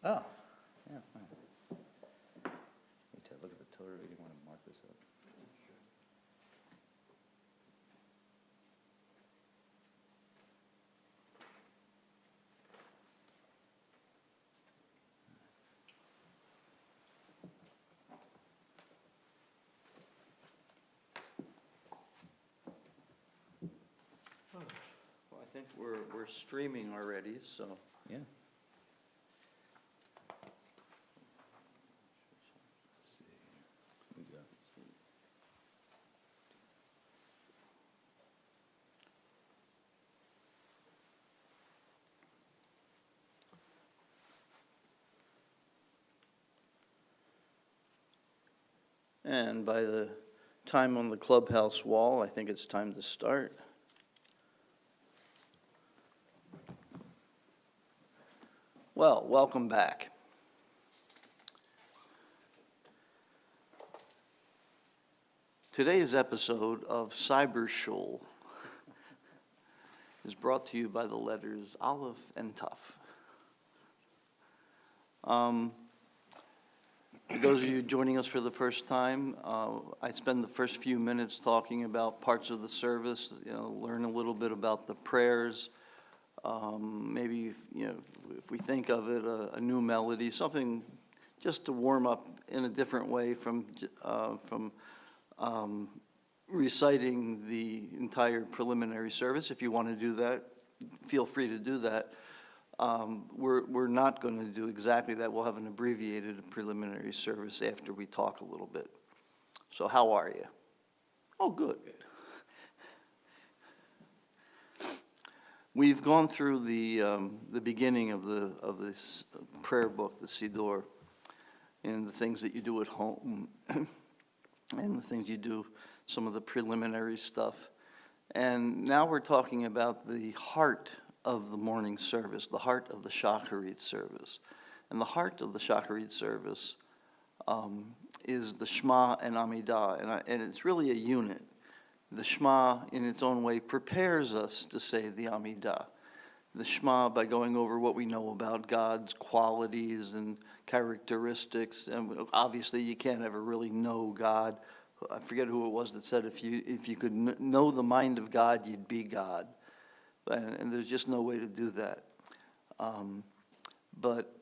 Oh, yeah, that's nice. Need to look at the Torah. You want to mark this up? Well, I think we're streaming already, so. Yeah. We go. And by the time on the clubhouse wall, I think it's time to start. Well, welcome back. Today's episode of Cyber Shul is brought to you by the letters Aleph and Tuf. For those of you joining us for the first time, I spend the first few minutes talking about parts of the service, learn a little bit about the prayers, maybe, if we think of it, a new melody, something just to warm up in a different way from reciting the entire preliminary service. If you want to do that, feel free to do that. We're not going to do exactly that. We'll have an abbreviated preliminary service after we talk a little bit. So how are you? Oh, good. We've gone through the beginning of this prayer book, the Siddur, and the things that you do at home, and the things you do, some of the preliminary stuff. And now we're talking about the heart of the morning service, the heart of the Shacharit service. And the heart of the Shacharit service is the Shema and Amidah, and it's really a unit. The Shema, in its own way, prepares us to say the Amidah. The Shema, by going over what we know about God's qualities and characteristics, and obviously you can't ever really know God. I forget who it was that said if you could know the mind of God, you'd be God. And there's just no way to do that. But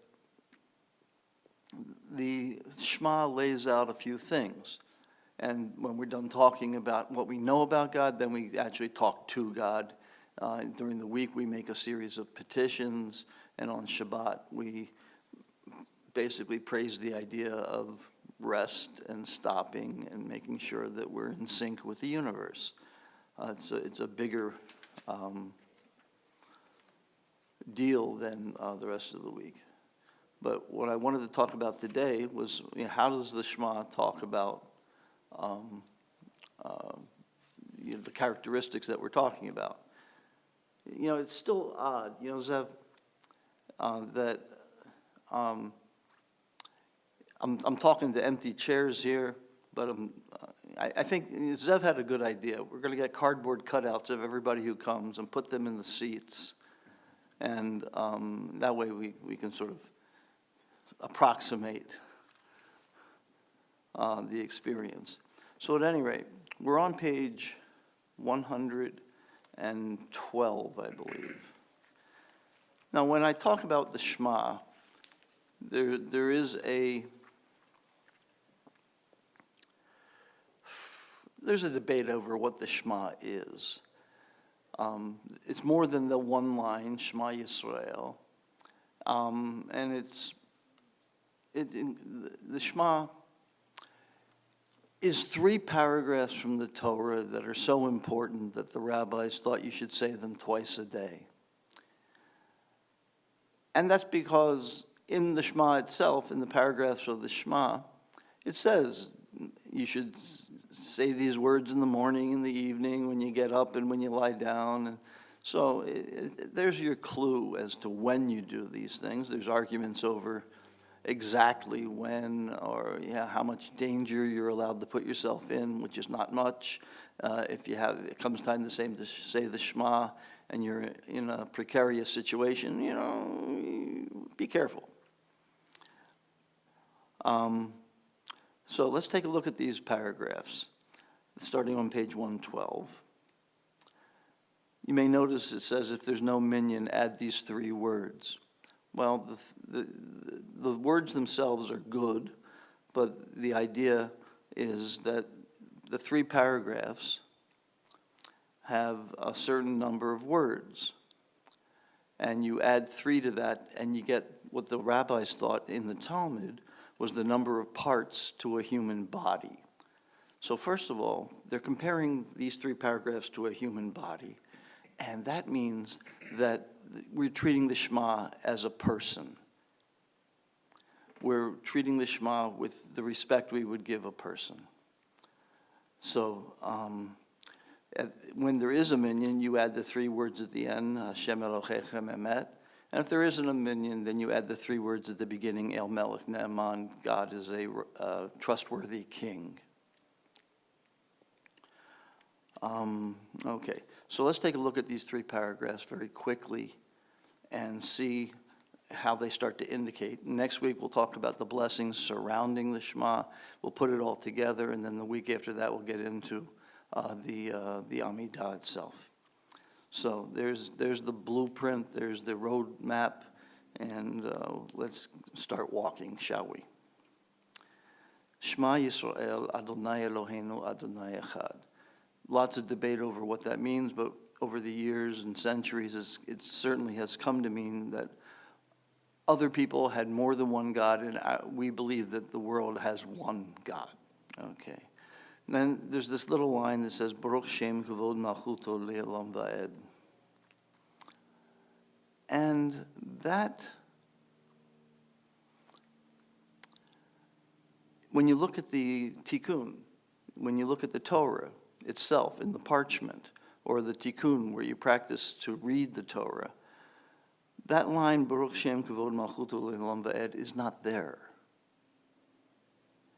the Shema lays out a few things. And when we're done talking about what we know about God, then we actually talk to God. During the week, we make a series of petitions. And on Shabbat, we basically praise the idea of rest and stopping and making sure that we're in sync with the universe. It's a bigger deal than the rest of the week. But what I wanted to talk about today was, how does the Shema talk about the characteristics that we're talking about? It's still odd, Zev, that I'm talking to empty chairs here, but I think Zev had a good idea. We're going to get cardboard cutouts of everybody who comes and put them in the seats. And that way we can sort of approximate the experience. So at any rate, we're on page 112, I believe. Now, when I talk about the Shema, there's a debate over what the Shema is. It's more than the one line, Shema Yisrael. And the Shema is 3 paragraphs from the Torah that are so important that the rabbis thought you should say them twice a day. And that's because in the Shema itself, in the paragraphs of the Shema, it says you should say these words in the morning, in the evening, when you get up and when you lie down. And so there's your clue as to when you do these things. There's arguments over exactly when or how much danger you're allowed to put yourself in, which is not much. If it comes time to say the Shema and you're in a precarious situation, be careful. So let's take a look at these paragraphs, starting on page 112. You may notice it says, if there's no minyan, add these 3 words. Well, the words themselves are good, but the idea is that the 3 paragraphs have a certain number of words. And you add 3 to that, and you get what the rabbis thought in the Talmud was the number of parts to a human body. So first of all, they're comparing these 3 paragraphs to a human body. And that means that we're treating the Shema as a person. We're treating the Shema with the respect we would give a person. So when there is a minyan, you add the 3 words at the end, Hashem Elohechem Emet. And if there isn't a minyan, then you add the 3 words at the beginning, El Melech Ne'eman, God is a trustworthy king. Okay, so let's take a look at these 3 paragraphs very quickly and see how they start to indicate. Next week we'll talk about the blessings surrounding the Shema. We'll put it all together, and then the week after that we'll get into the Amidah itself. So there's the blueprint, there's the road map, and let's start walking, shall we? Shema Yisrael, Adonai Eloheinu, Adonai Echad. Lots of debate over what that means, but over the years and centuries, it certainly has come to mean that other people had more than one God, and we believe that the world has one God. Okay. And then there's this little line that says, Baruch Shem Kavod Malchuto Le'olam Va'ed. And that, when you look at the Tikkun, when you look at the Torah itself in the parchment, or the Tikkun where you practice to read the Torah, that line, Baruch Shem Kavod Malchuto Le'olam Va'ed, is not there.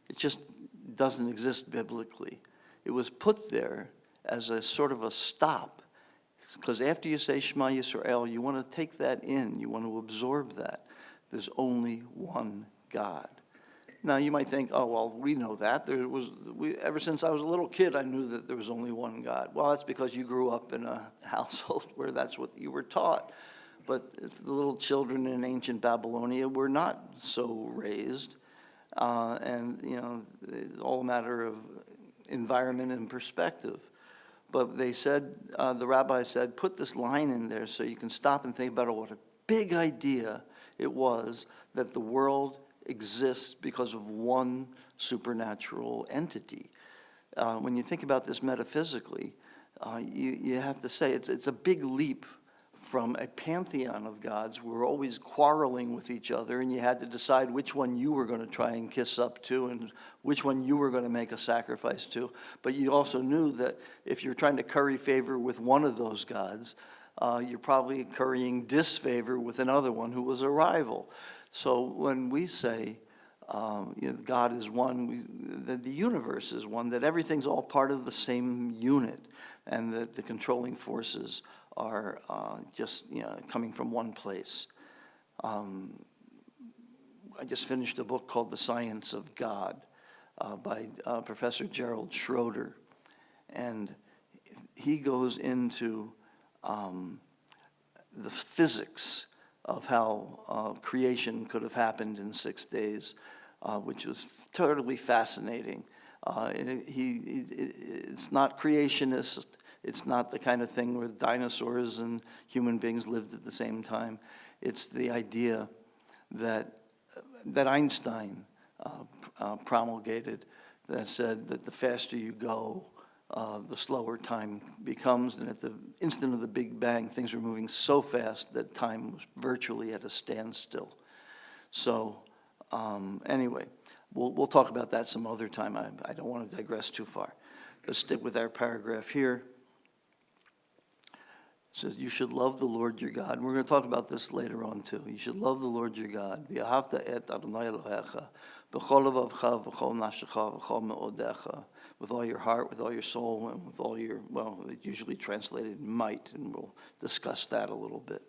It just doesn't exist biblically. It was put there as a sort of a stop, because after you say Shema Yisrael, you want to take that in, you want to absorb that. There's only one God. Now you might think, oh, well, we know that. Ever since I was a little kid, I knew that there was only one God. Well, that's because you grew up in a household where that's what you were taught. But the little children in ancient Babylonia were not so raised. And, you know, it's all a matter of environment and perspective. But they said, the rabbi said, put this line in there so you can stop and think about what a big idea it was that the world exists because of one supernatural entity. When you think about this metaphysically, you have to say it's a big leap from a pantheon of gods who were always quarreling with each other, and you had to decide which one you were going to try and kiss up to and which one you were going to make a sacrifice to. But you also knew that if you're trying to curry favor with one of those gods, you're probably currying disfavor with another one who was a rival. So when we say God is one, the universe is one, that everything's all part of the same unit, and that the controlling forces are just coming from one place. I just finished a book called The Science of God by Professor Gerald Schroeder, and he goes into the physics of how creation could have happened in 6 days, which was totally fascinating. It's not creationist. It's not the kind of thing where dinosaurs and human beings lived at the same time. It's the idea that Einstein promulgated, that said that the faster you go, the slower time becomes. And at the instant of the Big Bang, things were moving so fast that time was virtually at a standstill. So anyway, we'll talk about that some other time. I don't want to digress too far. Let's stick with our paragraph here. It says, you should love the Lord your God. And we're going to talk about this later on too. You should love the Lord your God. V'ahavta et Adonai Elohecha b'chol levavcha v'chol nafshecha v'chol me'odecha, with all your heart, with all your soul, and with all your, well, it's usually translated might, and we'll discuss that a little bit.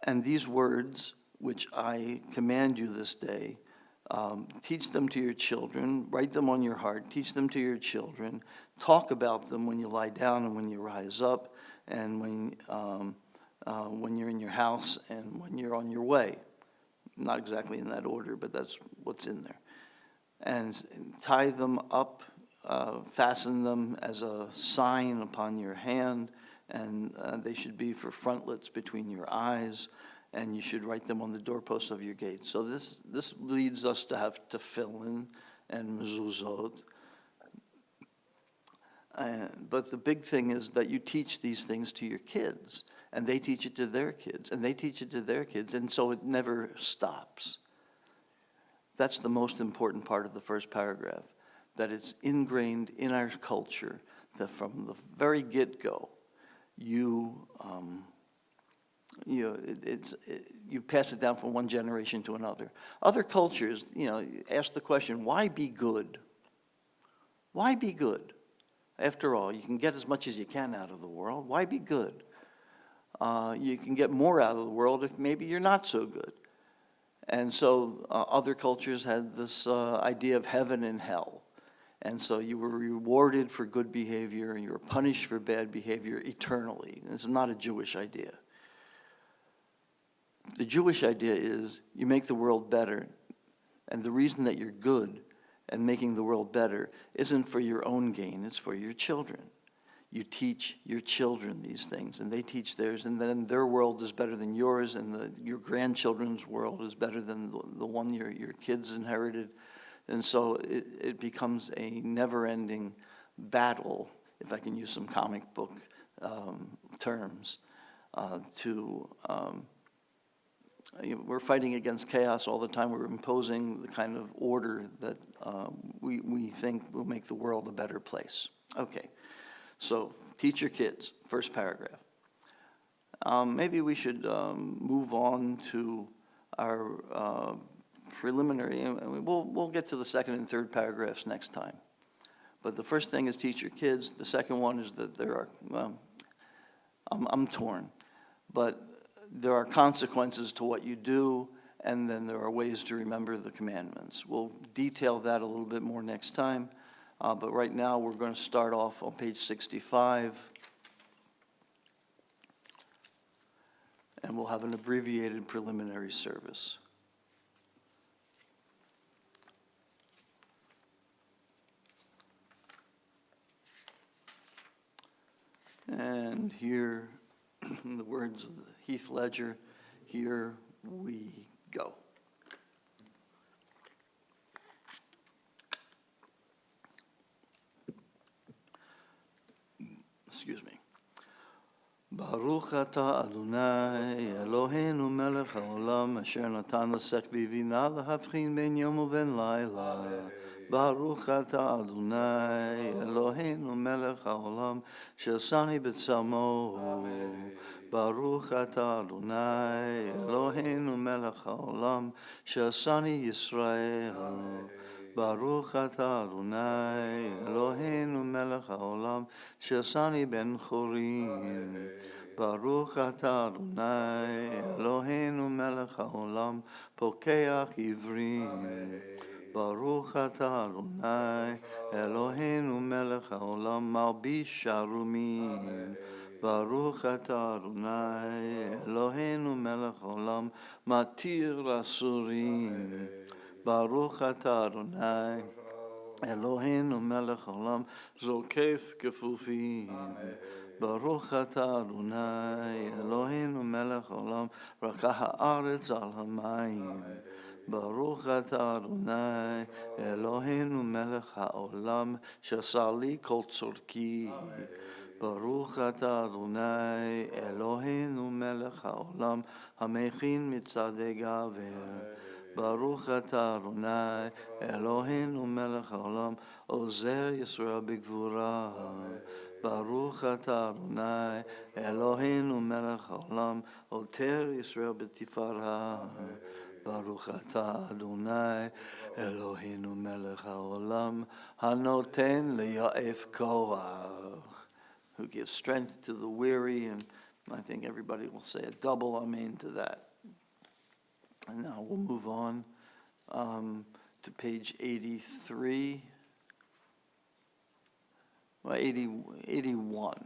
And these words which I command you this day, teach them to your children, write them on your heart, teach them to your children, talk about them when you lie down and when you rise up, and when you're in your house and when you're on your way. Not exactly in that order, but that's what's in there. And tie them up, fasten them as a sign upon your hand, and they should be for frontlets between your eyes, and you should write them on the doorposts of your gates. So this leads us to have tefillin and mezuzot. But the big thing is that you teach these things to your kids, and they teach it to their kids, and they teach it to their kids, and so it never stops. That's the most important part of the first paragraph, that it's ingrained in our culture that from the very get-go, you pass it down from one generation to another. Other cultures, ask the question, why be good? Why be good? After all, you can get as much as you can out of the world. Why be good? You can get more out of the world if maybe you're not so good. And so other cultures had this idea of heaven and hell. And so you were rewarded for good behavior and you were punished for bad behavior eternally. This is not a Jewish idea. The Jewish idea is you make the world better, and the reason that you're good and making the world better isn't for your own gain, it's for your children. You teach your children these things, and they teach theirs, and then their world is better than yours, and your grandchildren's world is better than the one your kids inherited. And so it becomes a never-ending battle, if I can use some comic book terms, we're fighting against chaos all the time. We're imposing the kind of order that we think will make the world a better place. Okay, so teach your kids, first paragraph. Maybe we should move on to our preliminary, and we'll get to the second and third paragraphs next time. But the first thing is teach your kids. The second one is that there are, I'm torn, but there are consequences to what you do, and then there are ways to remember the commandments. We'll detail that a little bit more next time, but right now we're going to start off on page 65, and we'll have an abbreviated preliminary service. And here, in the words of Heath Ledger, here we go. Excuse me. Baruch atah Adonai Eloheinu melech haolam asher natan lasek v'vina lahavchin ben yom uven laila. Baruch atah Adonai Eloheinu melech haolam shesani b'tzamo. Baruch atah Adonai Eloheinu melech haolam shesani Yisrael. Baruch atah Adonai Eloheinu melech haolam shesani ben chorim. Baruch atah Adonai Eloheinu melech haolam pokeach ivrim. Baruch atah Adonai Eloheinu melech haolam malbish sharumim. Baruch atah Adonai Eloheinu melech haolam matir rasurim. Baruch atah Adonai Eloheinu melech haolam zokef kefufim. Baruch atah Adonai Eloheinu melech haolam rakah haaretz al hamayim. Baruch atah Adonai Eloheinu melech haolam shasali kol tzorki. Baruch atah Adonai Eloheinu melech haolam hamechin mitzadei gaver. Baruch atah Adonai Eloheinu melech haolam ozer Yisrael b'gvura. Baruch atah Adonai Eloheinu melech haolam oter Yisrael b'tifara. Baruch atah Adonai Eloheinu melech haolam hanoten liya'ef koach, who gives strength to the weary, and I think everybody will say a double amen to that. And now we'll move on to page 83. Well, 81.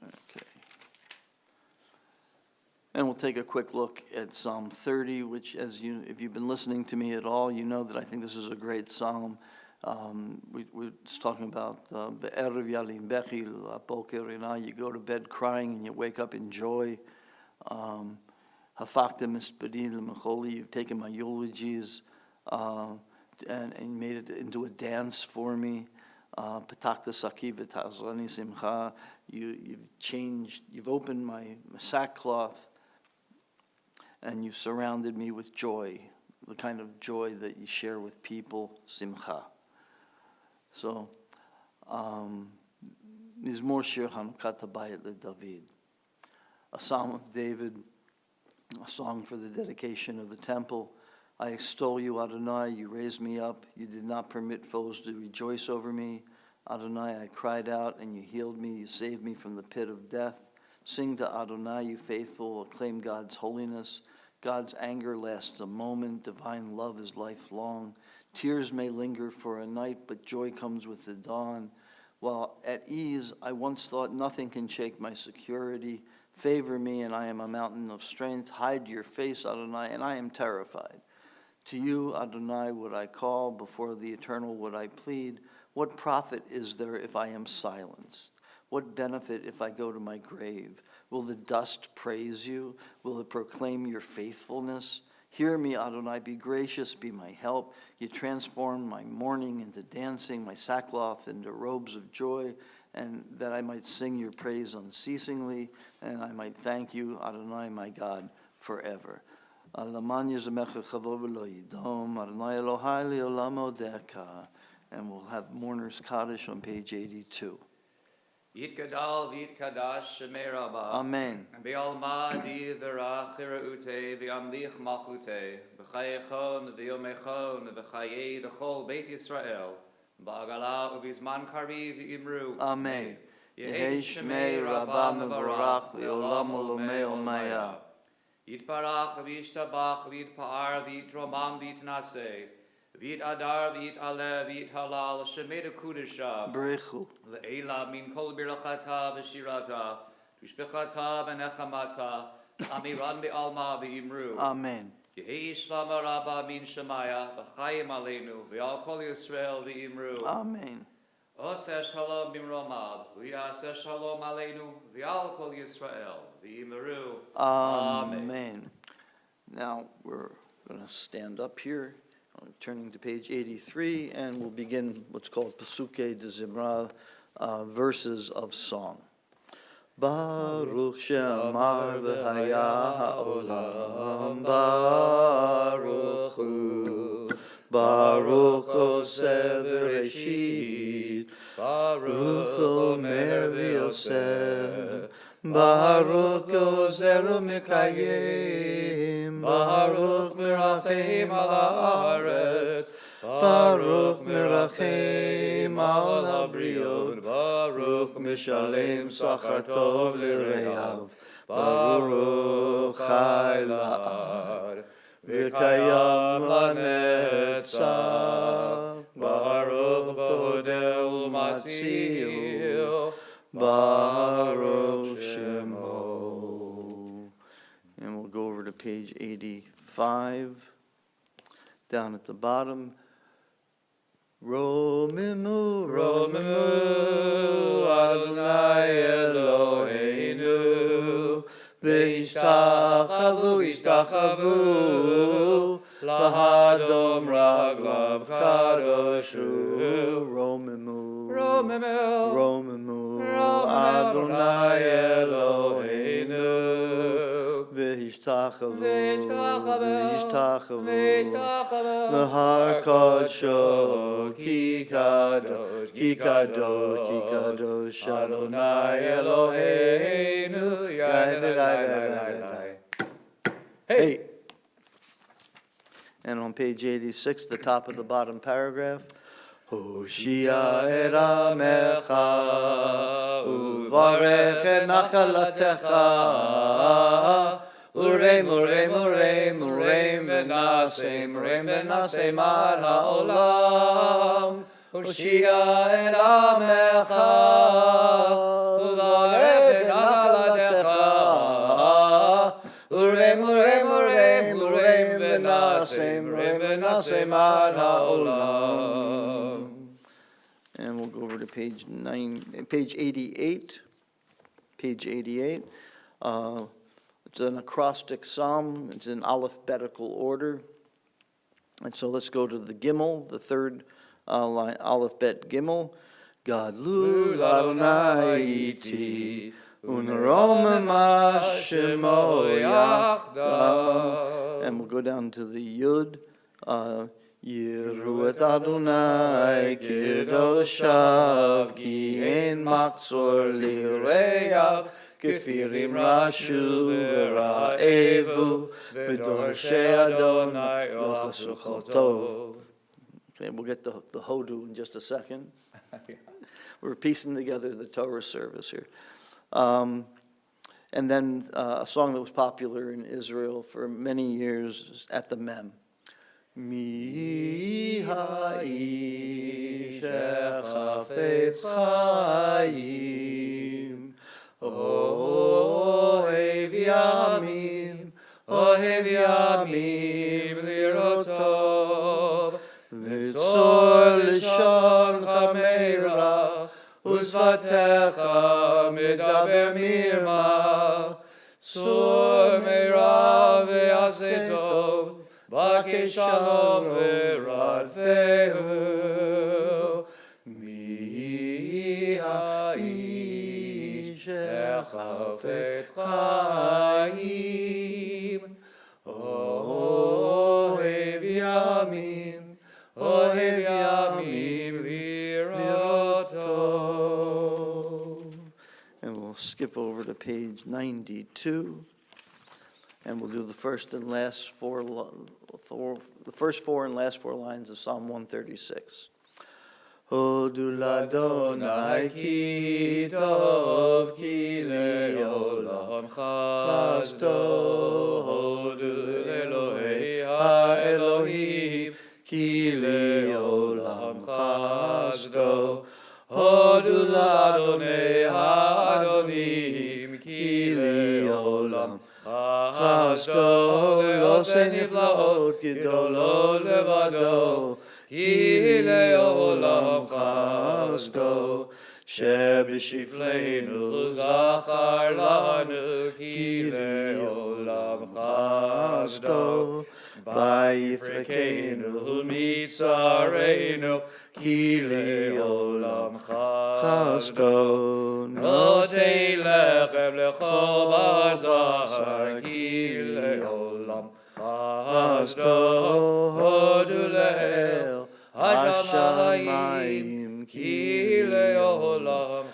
Okay. And we'll take a quick look at Psalm 30, which, if you've been listening to me at all, you know that I think this is a great psalm. We're just talking about Be'erev yalim bechi l'boker ina. You go to bed crying and you wake up in joy. Hafakta mispadin l'mecholi. You've taken my eulogies and made it into a dance for me. Patakta sakiv v'tazrani simcha. You've opened my sackcloth, and you've surrounded me with joy, the kind of joy that you share with people, simcha. So, Mizmor Shir Hanukat Habayit LeDavid, a psalm of David, a song for the dedication of the temple. I extol you, Adonai, you raised me up. You did not permit foes to rejoice over me. Adonai, I cried out and you healed me. You saved me from the pit of death. Sing to Adonai, you faithful. Acclaim God's holiness. God's anger lasts a moment. Divine love is lifelong. Tears may linger for a night, but joy comes with the dawn. While at ease, I once thought nothing can shake my security. Favor me, and I am a mountain of strength. Hide your face, Adonai, and I am terrified. To you, Adonai, would I call. Before the Eternal would I plead. What profit is there if I am silenced? What benefit if I go to my grave? Will the dust praise you? Will it proclaim your faithfulness? Hear me, Adonai, be gracious, be my help. You transform my mourning into dancing, my sackcloth into robes of joy, and that I might sing your praise unceasingly, and I might thank you, Adonai, my God, forever. And we'll have Mourner's Kaddish on page 82. Yitgadal v'yitkadash shemei rabba. Amen. Be'almadi v'rach ute v'amlich malchute v'chayechon v'yomechon v'chayei d'chol Beit Yisrael ba'agala u'vizman karbi v'imru. Amen. Yehei shmei rabba mevorach li'olam olomei olmaya. Yitparach v'yishtabach v'yitpa'ar v'yitromam v'yitnaseh v'yit adar v'yit aleh v'yit halal shemei d'kudesha Brechu. Ve'ela min kol birachata v'shirata v'shpichata v'nechamata amiran be'alma v'imru. Amen. Yehi shlama rabba min shemaya v'chayim aleinu v'al kol Yisrael v'imru. Amen. Oseh shalom b'mromad v'yaseh shalom aleinu v'al kol Yisrael v'imru. Amen. Now we're going to stand up here, turning to page 83, and we'll begin what's called Pasukei de Zimra, verses of song. Baruch she'amar v'haya ha'olam, Baruch hu, Baruch oseh v'reshit, Baruch omer v'yoseh, Baruch gozer u'mekayim, Baruch merachem al haaretz, Baruch merachem al habriot, Baruch mishalem sachar tov l'reav, Baruch chai la'ad, v'kayam lanetzach, Baruch bodeh u'matzil, Baruch Shemo. And we'll go over to page 85. Down at the bottom. Romimu, Romimu, Adonai Eloheinu, V'ishtachavu, Ishtachavu, Lahadom Raglav Kadoshu, Romimu, Romimu, Romimu, Adonai Eloheinu, V'ishtachavu, V'ishtachavu, L'har Kodsho, Ki Kadosh, Ki Kadosh, Ki Kadosh, Adonai Eloheinu, Hey! And on page 86, the top of the bottom paragraph, הושיע את עמך, וברך את נחלתך, ורם ורם ורם ורם ונשם עד העולם. הושיע את עמך, וברך את נחלתך, ורם ורם ורם ורם ונשם עד העולם. And we'll go over to page 88. Page 88. It's an acrostic psalm. It's in alphabetical order. And so let's go to the Gimel, the third line, Aleph Bet Gimel. Gadlu Adonai iti, uneromem Hashemo yachdav. And we'll go down to the Yud. Yiru et Adonai kidoshav, ki ein machzor lireyav, kefirim rashu v'ra'evu, v'dorshei Adonai lo chasucho tov. Okay, we'll get the Hodu in just a second. We're piecing together the Torah service here. And then a song that was popular in Israel for many years at the Mem. Mi ha'ish chafetz chaim, ohev yamim lirot tov, v'tzor lishon chameira, וזבתך מדבר מרמה, צור מרע ועשה טוב, בקש שלום ורדפהו. מי האיש שחפץ חיים, אוהב ימים לראותו. And we'll skip over to page 92, and we'll do the first and last four lines of Psalm 136. Hodu l'Adonai ki tov, ki le'olam chasdo. Hodu l'Elohei ha'Elohim, ki le'olam chasdo. Hodu l'Adonai ha'Adonim, ki le'olam chasdo. Lo se niflaot gidolo levado, ki le'olam chasdo. שבשפלנו זכר לנו, כי לעולם חסדו. ויפרקנו מצערנו, כי לעולם חסדו. נוטה לחם לכל בשר, כי לעולם חסדו. הודו לאל השמיים, כי לעולם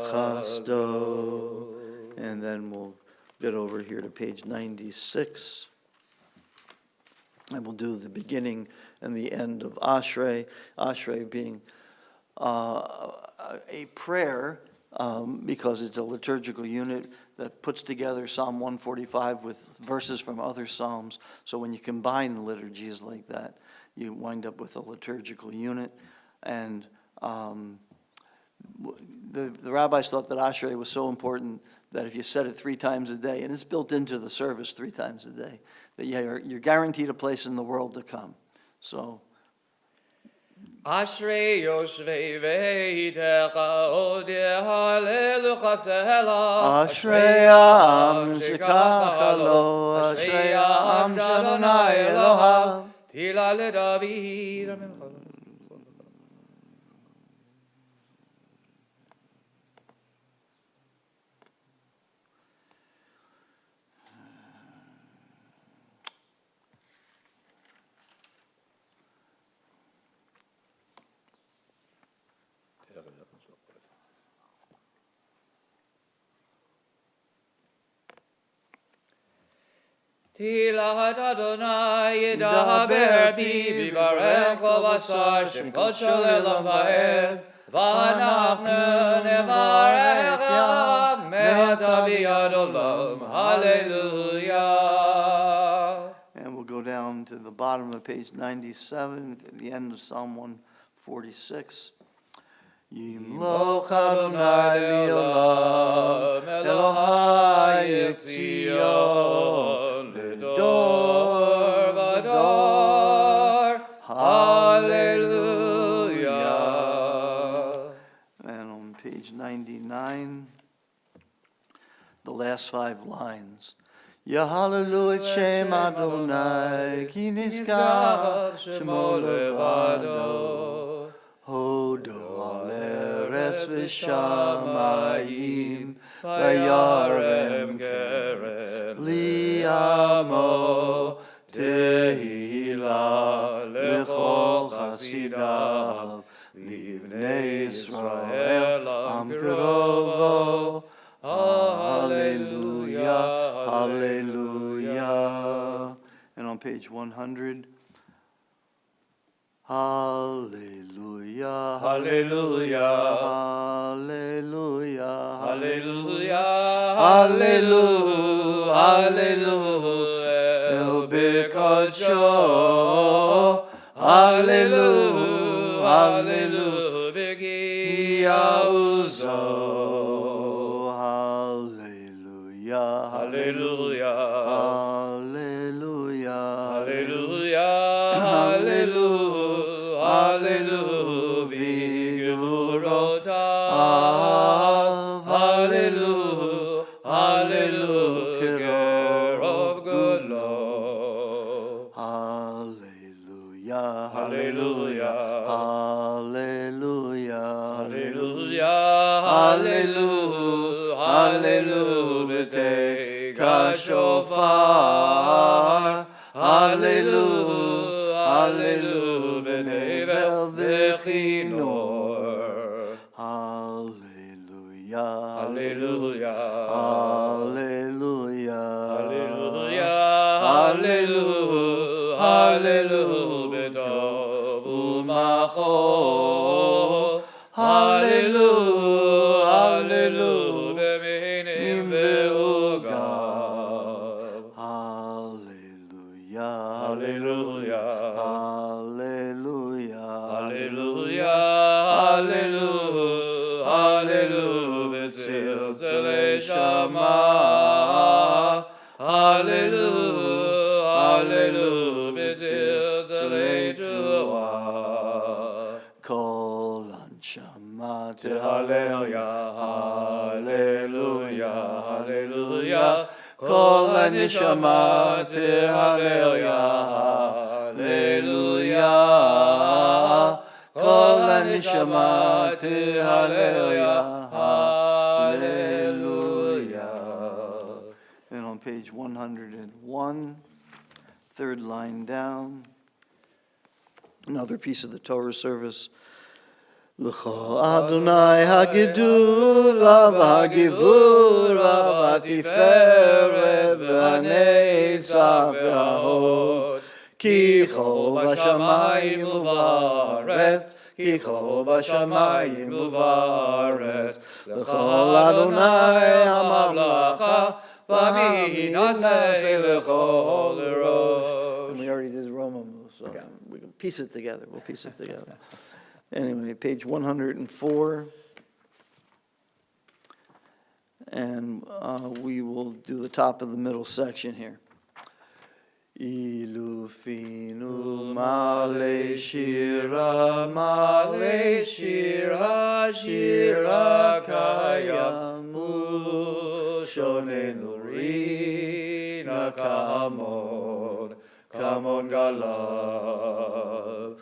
חסדו. And then we'll get over here to page 96. And we'll do the beginning and the end of Ashrei. Ashrei being a prayer because it's a liturgical unit that puts together Psalm 145 with verses from other psalms. So when you combine liturgies like that, you wind up with a liturgical unit. And the rabbis thought that Ashrei was so important that if you said it 3 times a day, and it's built into the service 3 times a day, that you're guaranteed a place in the world to come. So. Ashrei yoshvei ve'itecha od yehalelucha sela. Ashrei ha'am shekacha lo, Ashrei ha'am sh'Adonai Elohav. Tila leDavid. Amen. תהילת אדוני ידבר בי, ויברך כל בשר שם קודשו לעולם ועד, ואנחנו נברך מעתה ועד עולם. Hallelujah. And we'll go down to the bottom of page 97, at the end of Psalm 146. Yimloch Adonai li'olam, Elohai Tzion, L'dor v'dor. Hallelujah. And on page 99, the last 5 lines. Yahalelu et Shem Adonai, ki nizkar shemo levado. Hodo al eretz v'shamayim, vayarem keren li'amo tehila lechol chasidav, livnei Yisrael am kerovo. Hallelujah, hallelujah. And on page 100, hallelujah, hallelujah, hallelujah, hallelujah, hallelujah, hallelujah, El Bekadsho, hallelujah, hallelujah, Begi Yauzo. Hallelujah, hallelujah, hallelujah, hallelujah, hallelujah, v'gvurotav, hallelujah, hallelujah, care of good Lord. Hallelujah, hallelujah, hallelujah, hallelujah, hallelujah, hallelujah, take a shofar, hallelujah, hallelujah, nevel v'chinor, hallelujah, hallelujah, hallelujah, hallelujah, hallelujah, tov u'machol, hallelujah, hallelujah. Hallelujah, hallelujah, hallelujah, hallelujah, hallelujah, Tzilzalei Shama, hallelujah, hallelujah, Tzilzalei Tuah, Kol Anshama Tehallel, hallelujah, hallelujah, Kol Anshama Tehallel, hallelujah, Kol Anshama Tehallel, hallelujah. And on page 101, third line down, another piece of the Torah service. L'cho Adonai hagedula v'hagivura v'tiferet v'hanetzach v'hahod ki chol b'shamayim u'va'aretz ki chol b'shamayim u'va'aretz l'cho Adonai hamamlacha v'hinasei l'chol l'rosh. And we already did the Roman, so we can piece it together. We'll piece it together. Anyway, page 104, and we will do the top of the middle section here. Ilufinu male shira, shira kayamu, shonenu rina kamon galav.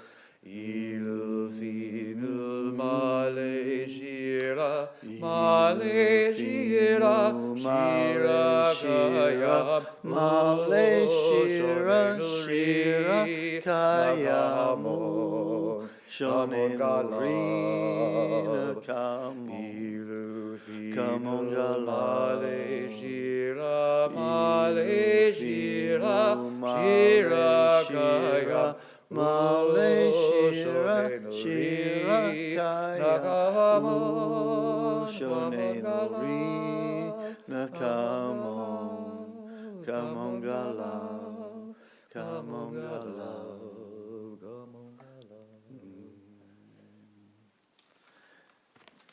Ilufinu male shira, shira kayam, shira kayamo, shonenu rina kamo. Male Shira, Male Shira, Shira Kaya, Male Shira, Shira Kaya, Nakamon, Shone Nori, Nakamon, Kamon Galau, Kamon Galau.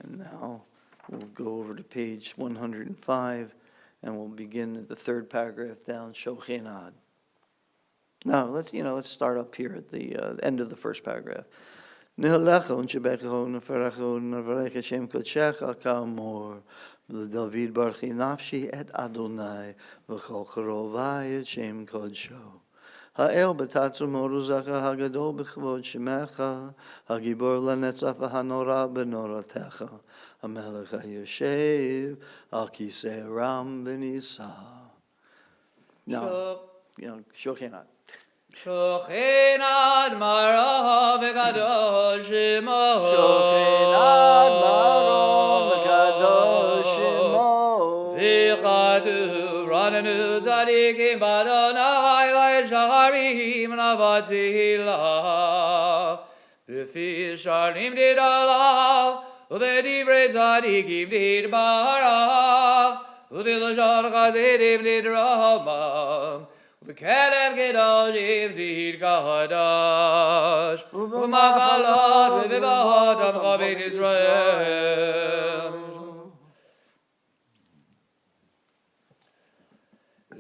And now we'll go over to page 105, and we'll begin at the third paragraph down, Shochenad. Now, let's start up here at the end of the first paragraph. Nehalecho shebecho neferecho nevarech Hashem kodshecha kamor David barchi nafshi et Adonai v'chol charovai et Shem kodsho. Ha'el b'tatzu moruzacha hagadol b'chvod shemecha hagibor lanetzach v'hanora b'noratecha hamelech hayoshev al kisei ram v'nisa. Now, Shochenad. Shochenad marav v'kadosh shemo. Shochenad marav v'kadosh shemo. V'chatu ranenu tzadikim b'Adonai l'shaharim navatila. B'fi sharim didalal u'v'divrei tzadikim didbarach u'v'lashon chazedim didramam. V'kelem kedoshim did kadash, u'makalot v'vivot amchabit Israel.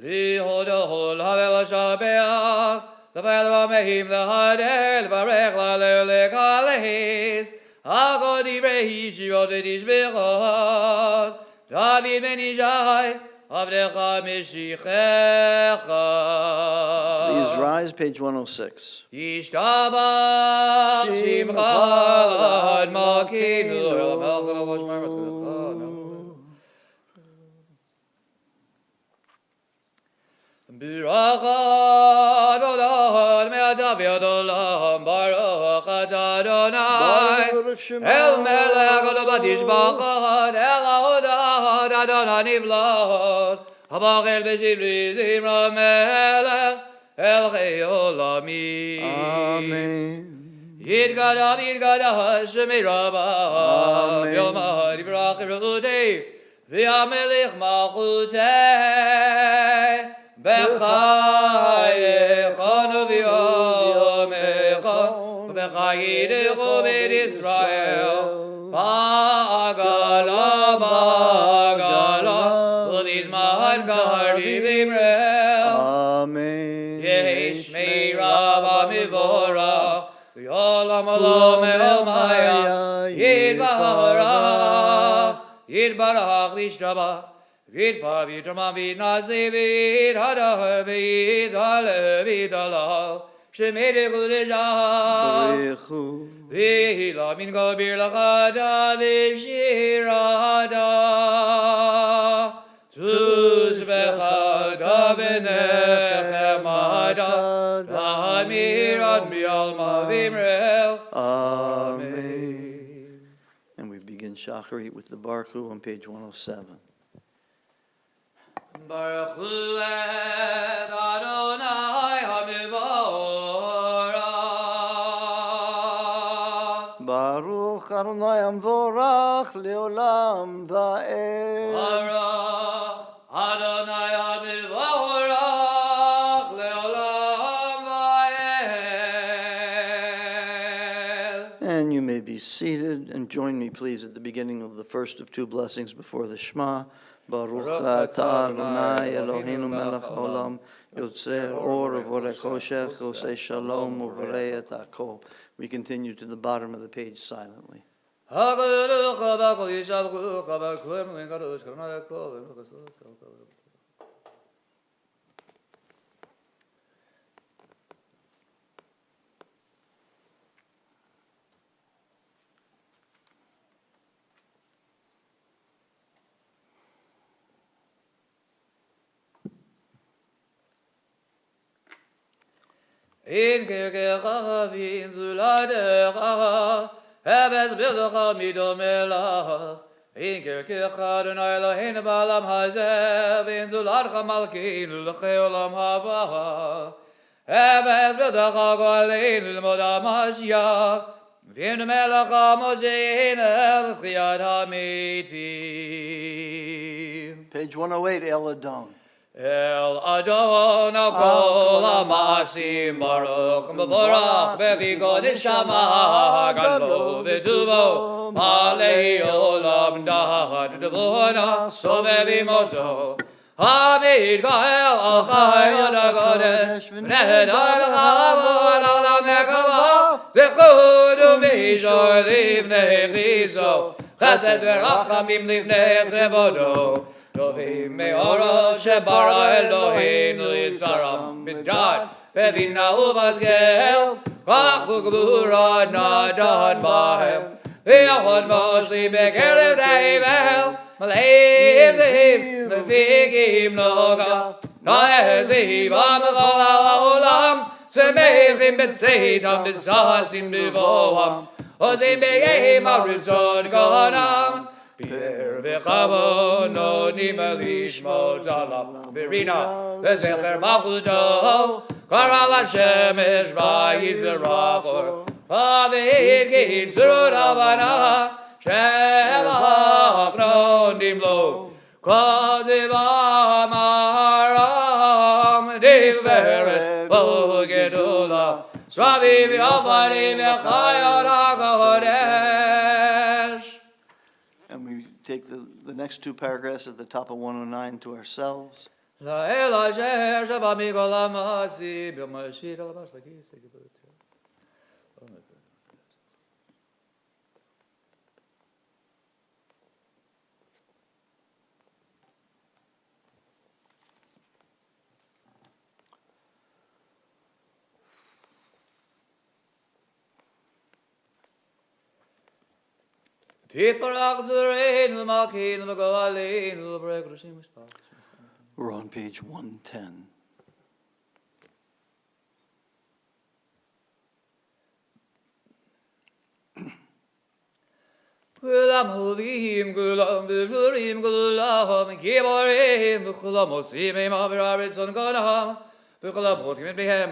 Lihodol havel shabeach, l'vel v'mehim l'hadel v'rech l'aleu l'kales, ha'kod divrei shirot v'tishbechot, David ben Ishai, Please rise, page 106. Yishtabach Shimcha Ad Makinu Birachat Odad Me'atav Yadolam Barachat Adonai El Melech Odad Yishbachat El Odad Adonai Nivlot Habachel B'Shivri Zimra Melech El Chei Olamim. Amen. Yidgadav Yidgadav Shemei Rabbah Amen. Yomah Yivrach Yerutei V'Yamelech Malchutei B'chayecha V'yomecha V'chayidecha B'et Yisrael Ba'agala Ba'agala V'lizman Kari V'imrel Amen. Yesh Mei Rabbah Mivorach V'yolam Olam El Maya Yidbarach Yidbarach V'ishtabach V'yidbar V'yitamam V'yidnasi V'yidhadar V'yidhale V'yidalal Shemei Dekudeshah Berechu. V'hila Min Gabir L'chada V'shirada Tuz V'chada V'nechem Ada Ha'mirat Mi'alma V'imrel. Amen. And we begin Shacharit with the Baruch Hu on page 107. Baruch Hu et Adonai HaMevorach. Baruch Adonai Amvorach Leolam Va'ed. Baruch Adonai HaMevorach Leolam Va'ed. And you may be seated, and join me please at the beginning of the first of two blessings before the Shema. Baruch atah Adonai Eloheinu melech haolam yotzer or v'orech choshech oseh shalom u'vorei et hakol. We continue to the bottom of the page silently. HaKadosh V'Kol Yishavchu V'Kol V'Kadosh Karnai Kol In Kirkecha V'in Zuladecha Hebez B'ilcha Midomelach in kerkecha Adonai Eloheinu ba'olam hazeh, v'in zuladcha malkeinu l'chei olam haba. Efes b'dacha go'aleinu l'mod ha'mashiach, v'inu melech ha'mosheinu l'chiyat ha'metim. Page 108, El Adon. El Adon kol ha'masim baruch mevorach bevigo neshama gadlo v'tuvo malei olam dad devona sovevi moto Hamid Gael al Chayot HaKodesh v'nehedar l'chavod olam nekava zechud u'mishor livnei chiso chesed v'rachamim livnei chevodo Tovim me'orot shebara Eloheinu yitzaram b'dad b'vina uvazgel kach u'gvura nadan bahem v'yachod moshli b'kerev tevel Malay Ziv, Mefigim Noga, Noe Ziv, Amachol HaOlam, Semechim B'Tzeitam, B'Zahasim B'Voam, Ozim B'Yehim HaRitzot Gonam, Bi'er V'Chavo, Nonim Elishmot Alam, V'Rina, V'Zecher Malchuto, Karal HaShemesh V'Yizerachor, V'Avid Gid Zerut Havana, Shelach nonim lo, Kodev amaram, Tiferet v'gedula, Sravim v'avarim v'chayot HaKodesh. And we take the next two paragraphs at the top of 109 to ourselves. La'el asher shava mikol ha'masim, Yom ha'shir al-bash v'kis v'gibut. We're on page 110. Kulam hovim, kulam b'vurim, kulam kiborim, v'kulam osim im ha'v'raritzon konam, v'kulam chotim et behem,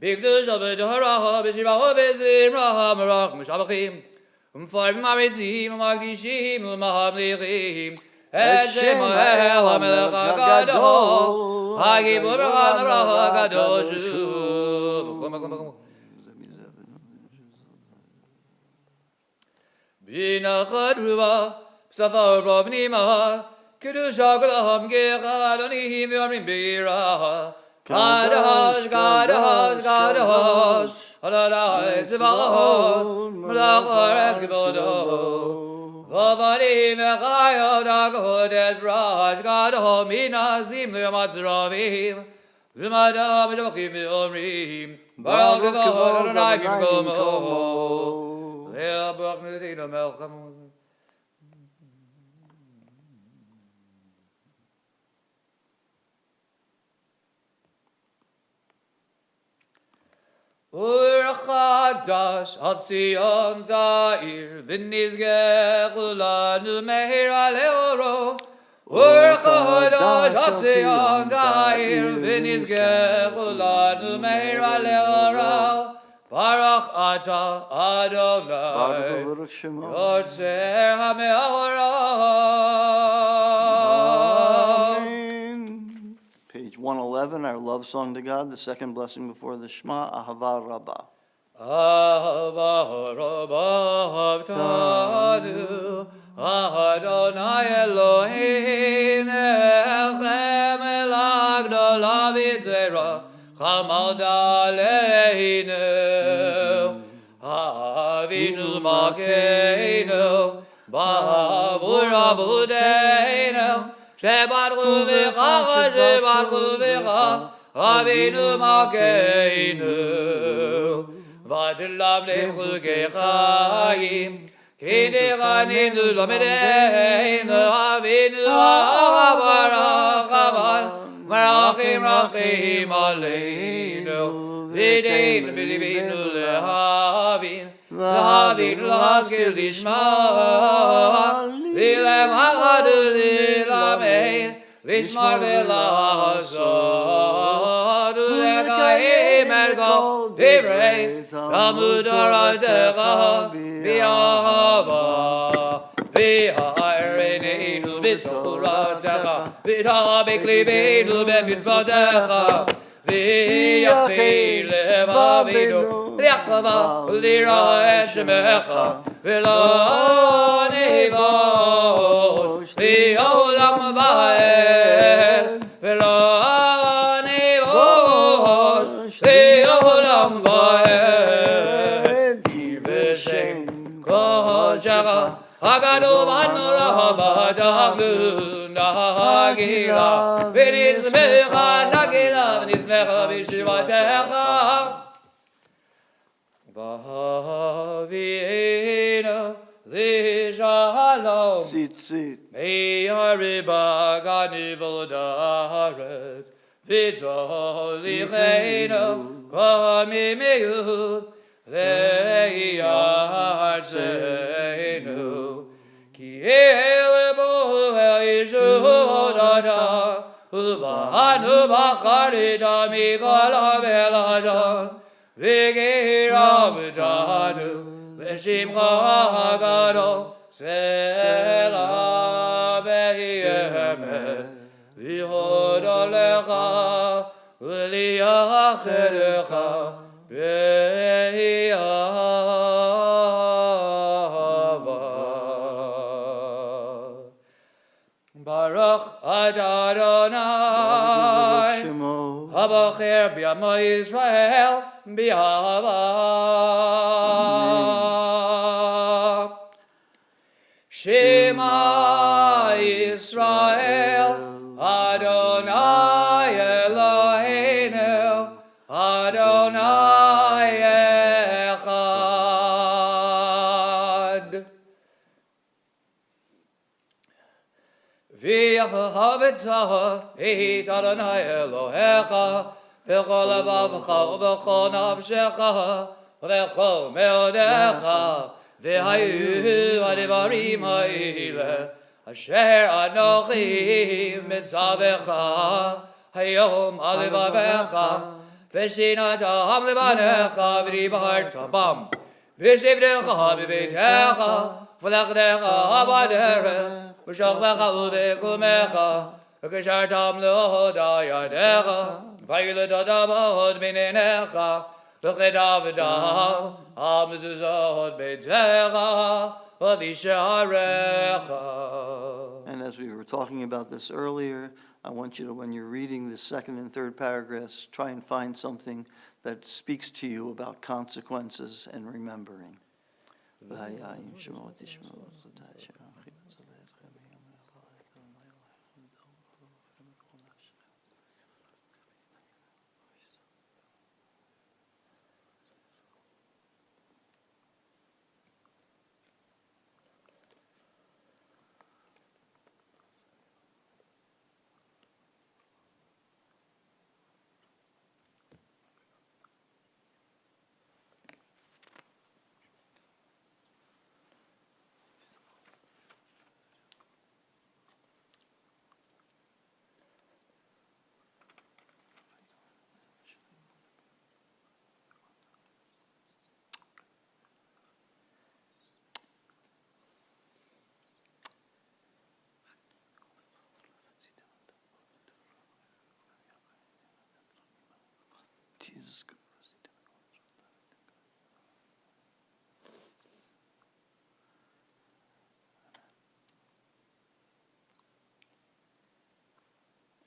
b'kdush v'dahara, b'shivah v'zimra, merach m'shavachim, Umfarvim ha'ritzim, u'magdishim, u'mahamlichim, et Shem ha'el ha'melech ha'gadol, ha'gibur ha'narach ha'gadoshu, v'kulam Bina chadruva, p'safar v'avnima, kiddush ha'golam gechadonim v'amrim b'ira, Kadosh, Kadosh, Kadosh, Adonai Tziva'ot, Melech ha'aretz k'vodo, V'avadim v'chayot ha'kodesh brach, Kadosh minazim l'yamatzravim, V'madam v'shvachim v'omrim, Baruch k'vod Adonai b'mkomo, Le'el baruch ne'teinu melchem. Ur chadash al Zion ta'ir v'nizgech l'lanu meir aleoro. Ur chadash al Zion ta'ir v'nizgech l'lanu meir aleoro. Baruch ata Adonai Baruch Shemo. Yotzer ha'me'ora. Amen. Page 111, our love song to God, the second blessing before the Shema, Ahava Rabbah. Ahava Rabbah avtanu, Adonai Eloheinu, Echem elak gdola v'tzera, Chamal daleinu, Avinu Malkeinu, Ba'avur avudeinu, Shebarchu v'cha, Shebarchu v'cha, Avinu Malkeinu, V'adlam lechukei chayim, K'nechanenu lamedeinu, Avinu ha'avarach amal, Rachim Rachim Aleinu V'dein B'libinu Lehavin Lehavin L'haskil Lishma V'lem Hachadu L'lamein Lishmar V'la'asod U'lekayim Ergo Divrei Talmud Toratecha V'yahava V'ha'ereneinu B'toratecha V'ha'abek libeinu B'mitzvotecha V'yachei levavinu V'yachava V'lira et shemecha V'lo nevosh V'olam va'ed V'lo nevosh V'olam va'ed Ki v'shem kodshecha Hagadu v'anura ha'badaglu nagila V'nizmecha nagila V'nizmecha v'shivatecha V'havi'ena V'shalom Tzitzit. Me'ariba ganivel daret V'dolichenu V'mimeu Ve'yarzenu Ki elebo Ve'yishodada Uvanu v'charita Mikala ve'ladon V'gira v'dadu V'shimcha hagado Selah B'emet V'hoda lecha V'liyachedecha B'yahava Baruch Adonai Shemo. Habacher b'yama Yisrael b'yahava Shema Yisrael Adonai Eloheinu Adonai Echad V'yachavetah et Adonai Elohecha V'chol levavecha v'chol nafshecha V'chol meodecha V'hayu hadivarim ha'ile Asher anochi mitzavecha Hayom alivavecha V'shinataham levanecha V'dibarta bam V'shivnecha b'veitecha V'lechnecha ha'baderech V'shachmecha u'v'kumecha V'kishartam le'hodayadecha V'yiledadavod minenecha V'chedav Hamzuzot beitecha V'visharecha. And as we were talking about this earlier, I want you to, when you're reading the second and third paragraphs, try and find something that speaks to you about consequences and remembering. Jesus Christ.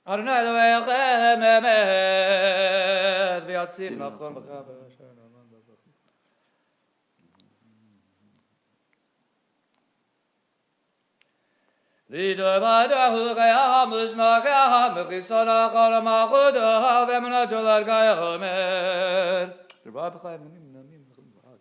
Adonai Elohechem emet v'yatzim nachon v'chaber asher na'aman b'zachim. Lidavadahu gayam uzmakam v'chisana kol ma'chudah v'emunatu lad gayam emet. Rabbi b'chayim namim namim v'chim v'ad.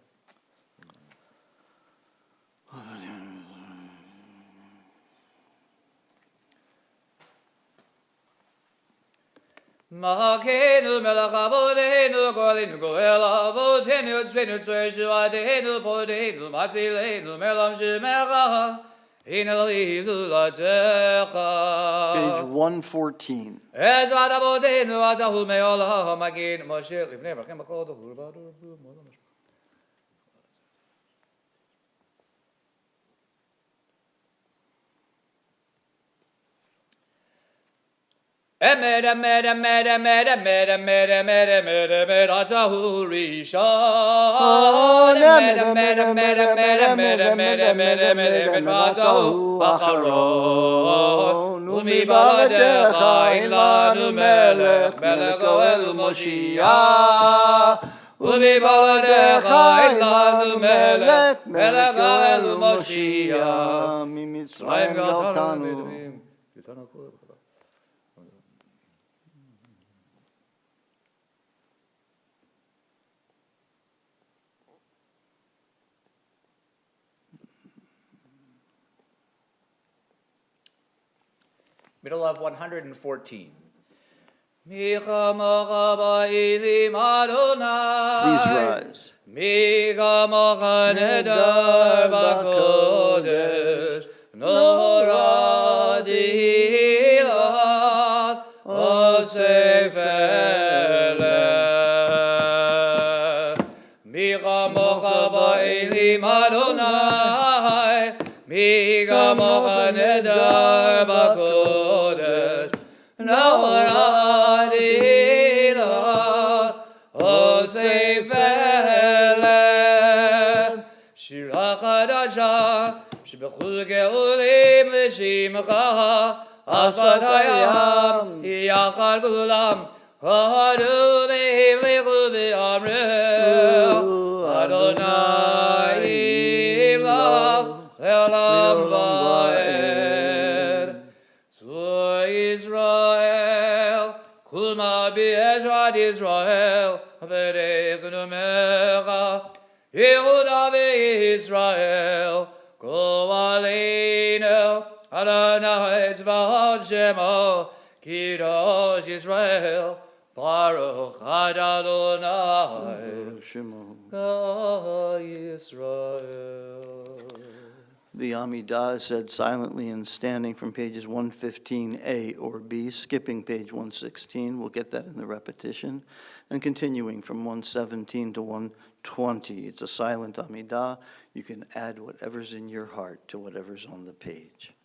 Mahakenu melakavodenu golinu goelavotenu svenu tsueshuadenu podenu matzilenu melam shemeka inelizu latecha. Page 114. Ezvadabotenu atahumeola magin moshel livnei brachim akodo hurbadu molam. Emet, emet, emet, emet, emet, emet, emet, emet, emet, atahu rishon. Emet, emet, emet, emet, emet, emet, emet, emet, emet, atahu acharon. Umi baladecha ilanu melech, melech goel Moshiach. Umi baladecha ilanu melech, melech goel Moshiach. Mimitzrayim galtanu. Middle of 114. Please rise. Mika Mohanedar Bakodesh Noradilat Osefele Mika Mohabaili Madonai Mika Mohanedar Bakodesh Noradilat Osefele Shira Chadasha Shebechul Geulim Lishimcha Asvatayam Yachar Gulam Hadu Vehiv Lichul V'Amril Adonai Yimlach Le'olam Va'ed Tzur Yisrael Kulma B'Ezrat Yisrael V'Reiknu Mecha Yehuda V'Yisrael Go Aleinu Adonai Tzvahot Shemo Kidosh Yisrael Baruch Adonai Go Yisrael. The Amidah is said silently and standing from pages 115A or B, skipping page 116. We'll get that in the repetition. And continuing from 117 to 120. It's a silent Amidah. You can add whatever's in your heart to whatever's on the page.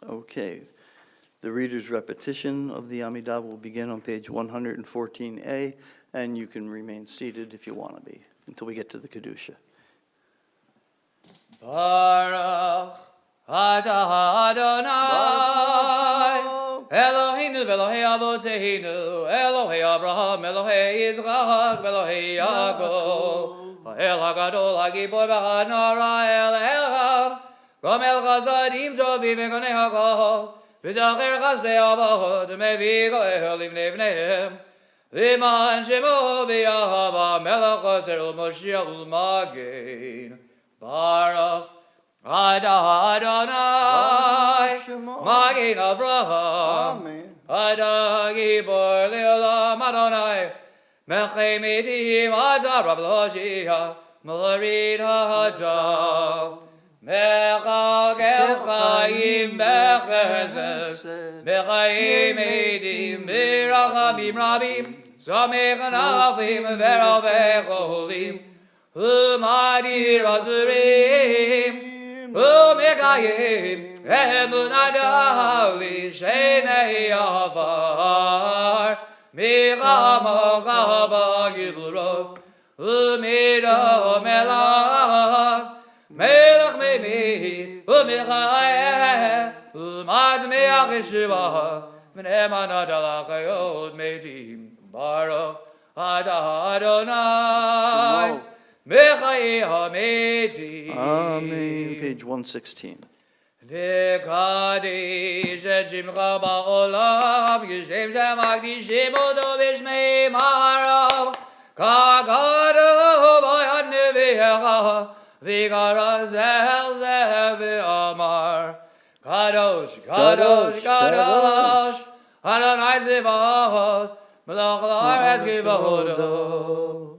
Okay, The reader's repetition of the Amidah will begin on page 114A, and you can remain seated if you want to be, until we get to the Kedusha. Baruch atah Adonai Eloheinu v'Elohei Avoteinu Elohei Avraham Elohei Yitzchak Elohei Yaakov El HaGadol HaGibor v'Hanara El Elham Gomel Chazadim Tovim v'Gonei HaKol V'Zacher Chazdei Avot Mevi Goel Livnei V'neihem L'man Shemo B'Yahava Melech Chaser U'Moshiach U'Magen Baruch atah Adonai Magen Avraham Atah Gibor Le'olam Adonai Mechem Etim Atah Rav L'Hoshia Morid HaHadah Mechagel Chaim Bechesed Mechayim Edim Mirachamim Rabim Samech Nafim V'Ravech Olim Umadir Azurim Umekayim Emunadali Shenei Avar Michamachaba Givuro Umida Melach Melach Mimi Umechayeh Umadmeach Yeshua V'nemanadalachayot Medim Baruch atah Adonai Mechayeh HaMetim. Amen. Page 116. Nekadesh et Shimcha ba'olam Yishem Shemagdishim Oto B'Shmei Maharav Kagadu B'yad Nevi'echa V'Kara Zel Zeh V'Amar Kadosh, Kadosh, Kadosh Adonai Tzevaot Melech Haaretz Kivodo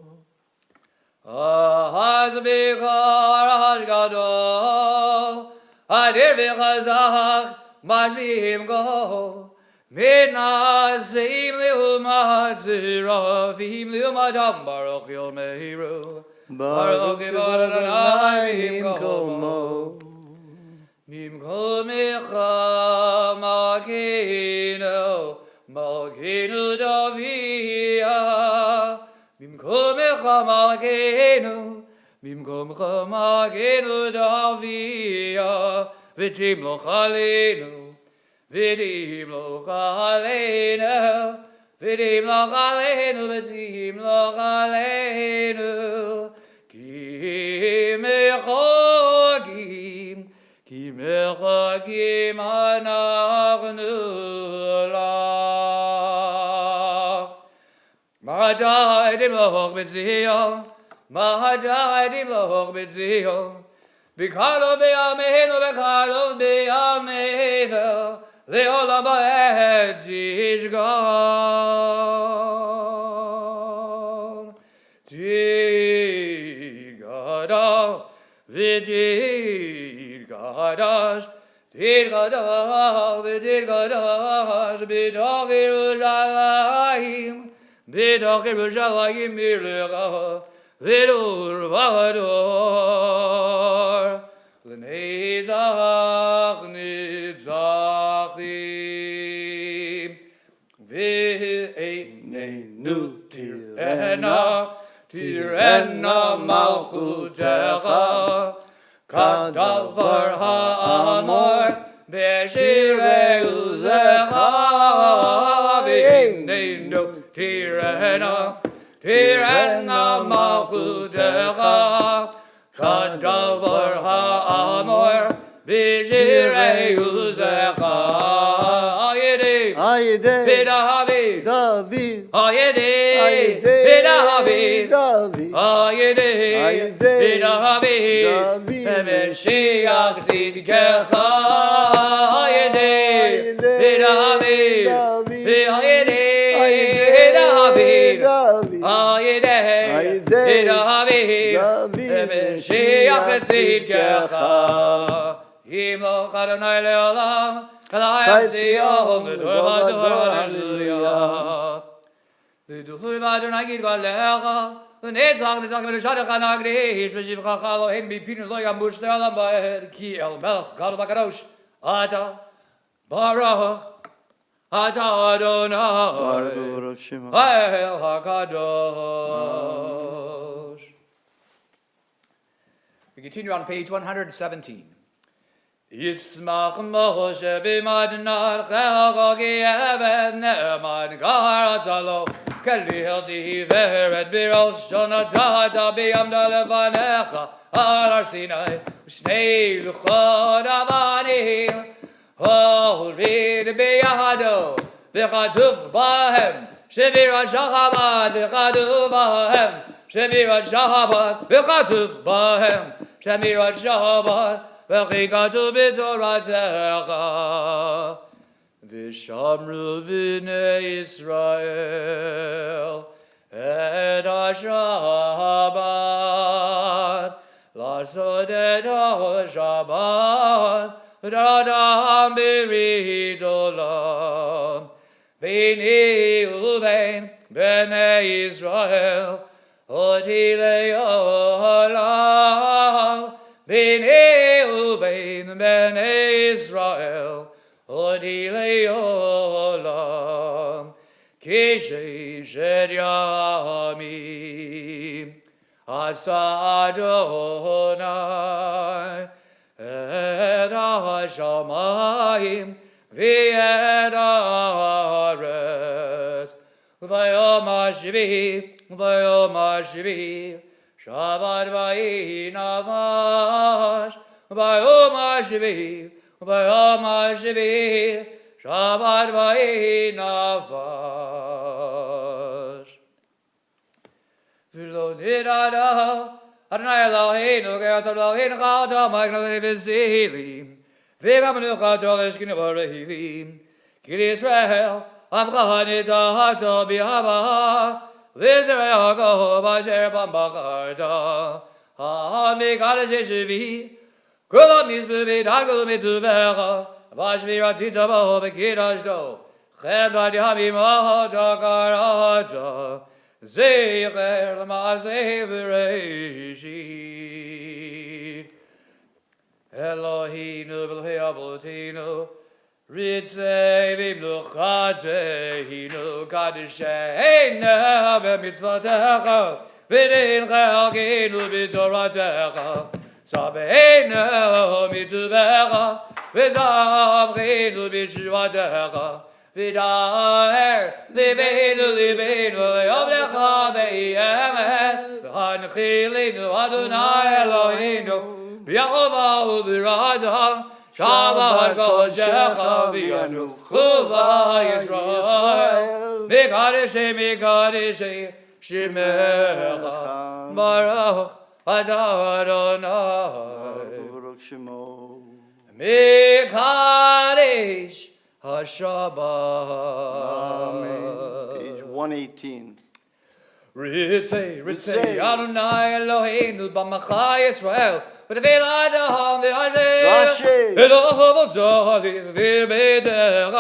Ahaz Bikar Ahaz Gadol Adir V'Chazak Mashvim Go Midnasim Li'ulmat Zirafim Li'ulmatam Baruch Yom Mehiru Baruch Yivod Adonai Mimkomo Mimkol Micha Malkeinu Malkeinu Daviyah Bimkomecha Malkeinu Bimkomecha Malkeinu Daviyah V'tim Loch Aleinu V'tim Loch Aleinu V'tim Loch Aleinu V'tim Loch Aleinu Ki Mechagim Ki Mechagim Anachnu Lach Mahadadim Loch B'Zion Mahadadim Loch B'Zion B'Karov B'Yameinu B'Karov B'Yameinu Le'olam Ba'ed Tishgon Tidgadash V'Tidgadash Tidgadash V'Tidgadash B'Toch Yerushalayim B'Toch Yerushalayim Milecha V'Dur V'Ador L'Neizach Nitzachim V'Einenu Tirena Tirena Malchutecha Kadavar Ha'amor B'Shirei Uzecha V'Einenu Tirena Tirena Malchutecha Kadavar Ha'amor B'Shirei Uzecha Ayedei David Ayedei David Ayedei David Mashiach Tzidkecha Ayedei David Ayedei David Ayedei David Mashiach Tzidkecha Yimloch Adonai Le'olam Kalayim Zion L'dor Hallelujah L'duchui Adonai Gidgalecha L'netzach V'Nushatecha Nagdish V'Shivchacha Elohim B'Pinu Lo Yamush Le'olam Ba'ed Ki El Melech Gadol V'Kadosh Ata Baruch Ata Adonai. Baruch Shema. El HaKadosh. We continue on page 117. Yismach Moshe b'madnar chelgogi evet ne'eman garatalo kalil tiveret birosh shonatata b'yamda levanecha al har Sinai shnei luchot avanim horid b'yado v'chatuv bahem shevirat shachabat v'chatuv bahem shevirat shachabat v'chatuv bahem shevirat shachabat v'chikatu b'toratecha v'shamru v'nei Yisrael et ha-Shabbat לעשות את השבת לאדם ברית עולם ביני ובין בני ישראל אותי לעולם ביני ובין בני ישראל אותי לעולם כששת ימים עשה אדוני את השמיים ואת הארץ ביום השביעי שבת ויהי נפש ביום השביעי שבת ויהי נפש ולא נדע אדוני אלוהינו כי אתה אלוהינו אתה מגנב וזילים וגם נוחתו לשכנו ברעילים כי לישראל עמך נטעת באהבה לזרע יעקב אשר בם בחרת המקדש שבי כל המזבחים כל מצווך ושבירתי בו וקידשתו חמדת ימים אתה קראת זכר למעשה בראשית אלוהינו ואלוהי אבותינו ריצי במלוכתנו קדשנה במצוותיך וננחלנו בתורתך צווינו מצוותיך וזמרנו בתשובתך ודאר ליבנו לעבדך באמת והנחילנו אדוני אלוהינו ביחווה וברעתה שבת קודשך וינוחו בישראל מקדשי שמך ברוך אתה אדוני Baruch Shemo. מקדש השבת. Amen. Page 118. ריצי אדוני אלוהינו במך ישראל ותביא לאדם ועזר רש"י. אלוהו דודי וביתך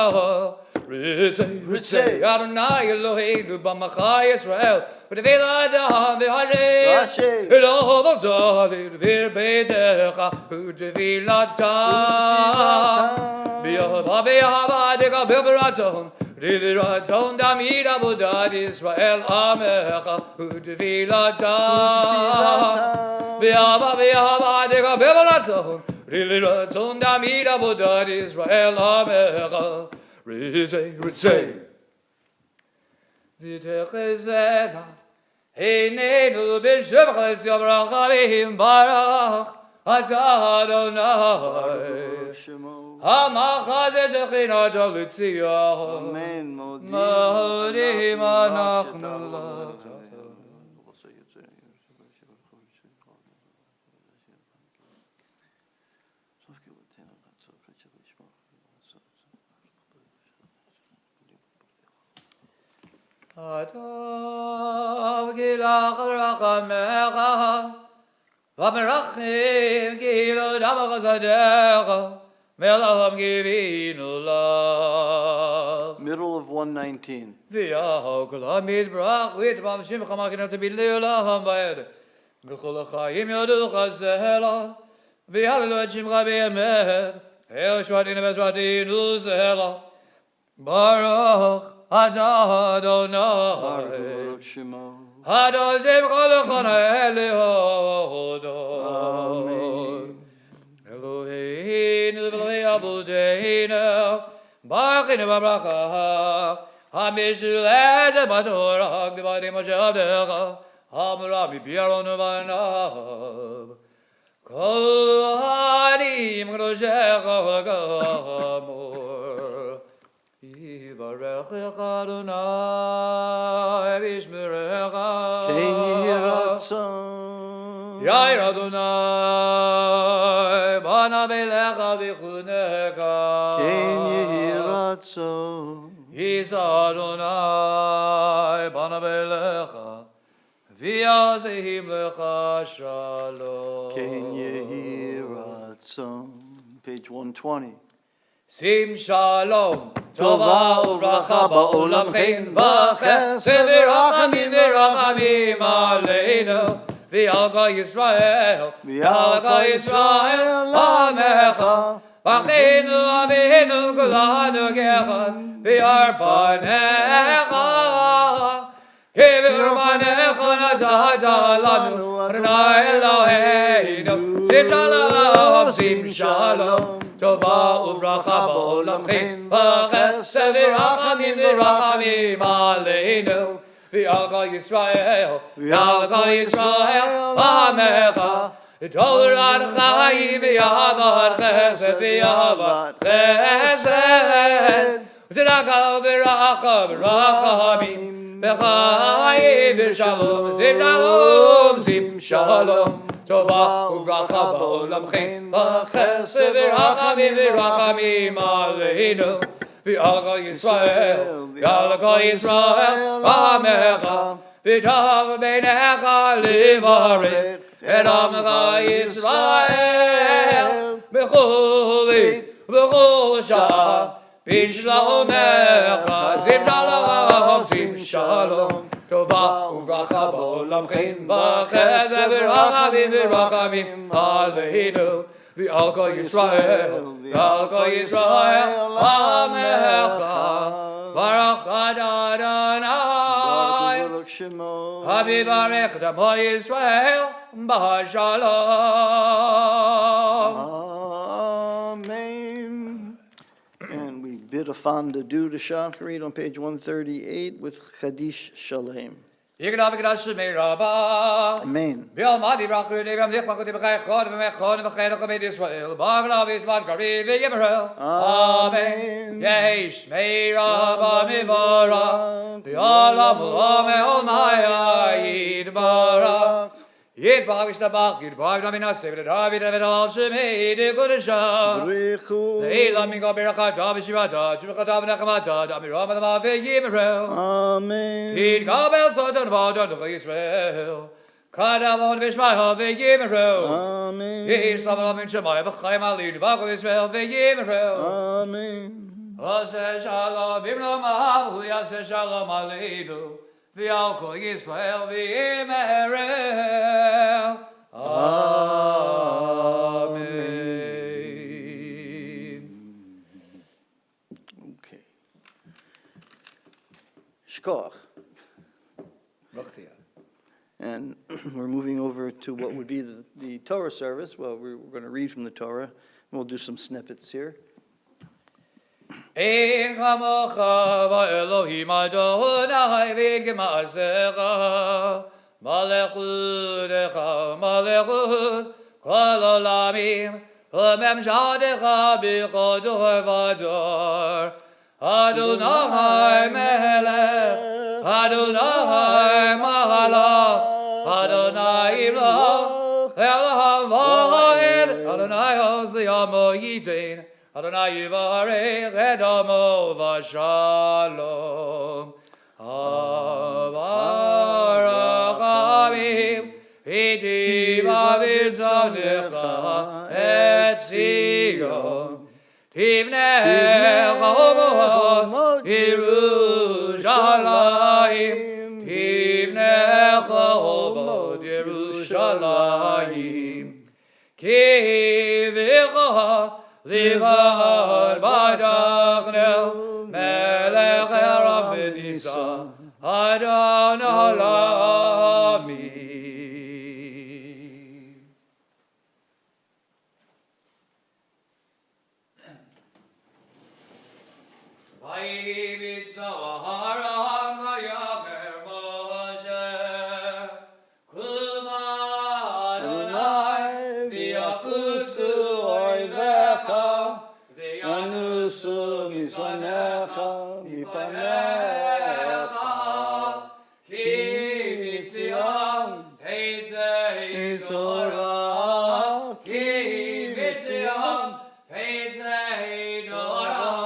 ריצי אדוני אלוהינו במך ישראל ותביא לאדם ועזר רש"י. אלוהו דודי וביתך ותפילתם באהבה תקבל ברצון לרצון תמיד עבודת ישראל עמך ותפילתם באהבה תקבל ברצון לרצון תמיד עבודת ישראל עמך ריצי ותחזקנה עינינו בשבח וברחמים ברך אתה אדוני Baruch Shemo. המחזה שכינתו לציון Amen. מודים אנחנו לך. אתה גילך רחמך ומרחם כאילו דם חסדיך מלאכם גיבינו לך. Middle of 119. ויהו כל המדברך ויתבם שמך מגנת בילי לעם ועד וכל החיים יודוך סלע ויהללו את שמך באמת אל שועתנו ושועתנו סלע Baruch atah Baruch Adonai. Shemo. Adon Zimcha L'chonai Lehodon. Amen. Eloheinu v'Elokei Avudeinu, Baruchinu v'Bracha, HaMishulech b'Torah, G'vayim Moshe Avdecha, HaMorami B'Yaron v'Anav, Kol Hanim K'doshecha V'Gamor, Yivarechecha Adonai v'Yishmerecha, Ken Yehi Ratzon. Yair Adonai, Bana Velecha V'Chunecha. Ken Yehi Ratzon. Isa Adonai, Bana Velecha, V'Yasehim Lecha Shalom. Ken Yehi Ratzon. Page 120. Sim Shalom, Tova Tova uvracha Uvracha Ba'olam Chen, V'chesed V'Rachamim V'Rachamim Aleinu, V'Yalga Yisrael, V'Yalga Yisrael Amecha, V'Achinu Avinu Kulanu Kechad, V'Yarbanecha, Kiv'Yarbanecha Natata Lanu, Adonai Eloheinu, Sim Shalom, Sim Shalom. Tova uvracha ba'olam chen, v'chesed v'rachamim v'rachamim aleinu, v'yalga Yisrael, v'yalga Yisrael amecha, v'torat chayim v'yavat chesed v'yavat chesed, v'tzedakah v'racha v'rachamim, v'chayim v'shalom, sim shalom, sim shalom. Tova uvracha ba'olam chen, v'chesed v'rachamim v'rachamim aleinu, v'yalga Yisrael, v'yalga Yisrael amecha, v'tav beinecha livarech et amecha Yisrael, b'chol lit v'chol shah, b'shlomecha, sim shalom, sim shalom. Tova uvracha ba'olam chen, v'chesed v'rachamim v'rachamim aleinu, v'yalga Yisrael, v'yalga Yisrael amecha, Baruch Adonai, Baruch Shemo. Habivarech Damo Yisrael b'shalom. Amen. And we bid a fondue to Shacharit on page 138 with Chadish Shalem. Yigdav Gdash Meiraba. Amen. V'Almadi Rachu Devam Lichmachot B'Chaychot V'Mechon V'Chaychot V'Med Yisrael B'Aglav Yismad Gari V'Yimrel. Amen. Yesh Meiraba Mivara V'Olam U'Ame Olmaya Yidbarach Yidbarach V'Shtabach Yidbarach V'Minaseh V'David V'Al Shemei D'Kodesha Brechu. Le'ilam Mingo Berachata V'Shivata Shivachata V'Nechamata D'Amiram V'Dama V'Yimrel Amen. Kid Gabel Sotan Vadan to Israel. Kadavon Vishmaya V'Yimrel. Amen. Yisrael Min Shemaya V'Chaim Alid V'Akol Israel V'Yimrel. Amen. Aseh Shalom Bimno Mahavu Yaseh Shalom Aleinu V'Alkol Yisrael V'Yimrel. Amen. Okay. Shkoch. And we're moving over to what would be the Torah service. Well, we're going to read from the Torah, and we'll do some snippets here. Ein kamocha va'elohim Adonai v'gemasecha malechutecha malechut kol olamim u'memshadecha b'chodor v'ador Adonai melech Adonai malach Adonai imloch Elohim v'ha'ed Adonai hozliamo yitin Adonai yivarech edamo v'shalom. Avarach avim hitiv avitzonecha et Zion. Tivnech omot Yerushalayim. Tivnech omot Yerushalayim. Kivicha Livad Badachnel Shalami. Vayivit Saharam Vayamer Moshe Kulma Adonai V'yafutzu Oivecha V'yanusu Misonecha Mipanecha Ki Mitzion Heitzei Torah Ki Mitzion Heitzei Torah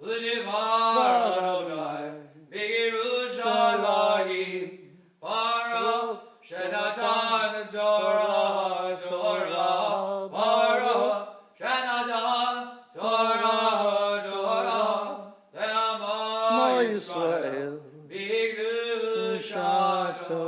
Udivar Adonai B'Yerushalayim Baruch Shenatan Torah Torah Baruch Shenatan Torah Torah Le'amo Yisrael B'Kedushato.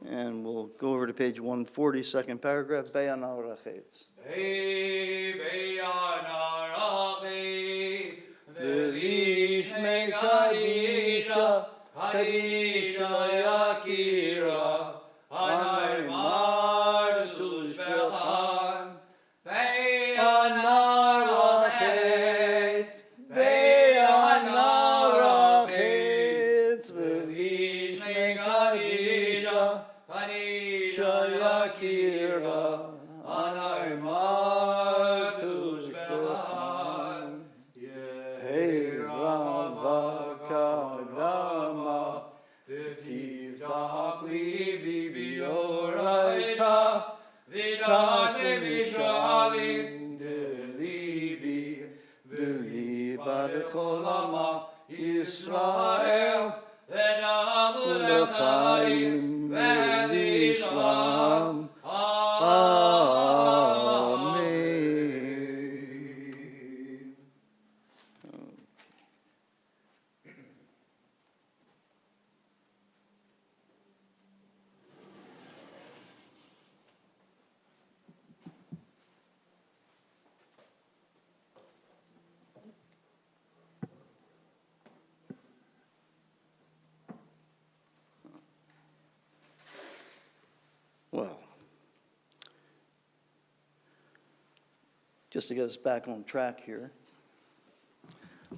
And we'll go over to page 140, second paragraph, Be'an Arachetz. Be'yanarachit V'lishmei Kadisha, Kadisha Yakira, Anaymar Tushbechan, Be'yanarachetz, Be'yanarachetz, V'lishmei Kadisha, Kadisha Yakira, Anaymar Tushbechan, Ye'erava Kadama, V'tiftach libi b'yoraita, V'tashmi mishalim delibi, V'liba d'chol ama Yisrael, V'nahu L'chaim v'lishlam. Amen. Well, just to get us back on track here,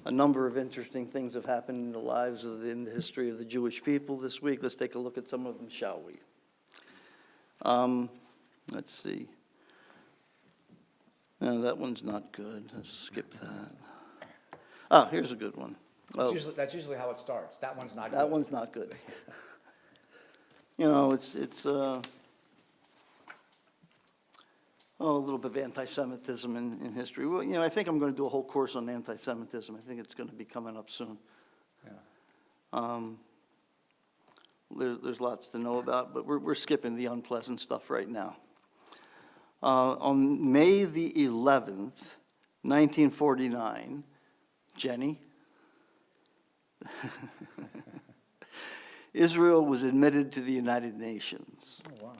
a number of interesting things have happened in the lives in the history of the Jewish people this week. Let's take a look at some of them, shall we? Let's see. No, that one's not good. Let's skip that. Ah, here's a good one. That's usually how it starts. That one's not good. That one's not good. You know, it's a little bit of anti-Semitism in history. Well, I think I'm going to do a whole course on anti-Semitism. I think it's going to be coming up soon. Yeah. There's lots to know about, but we're skipping the unpleasant stuff right now. On May the 11th, 1949, Jenny, Israel was admitted to the United Nations. Oh, wow.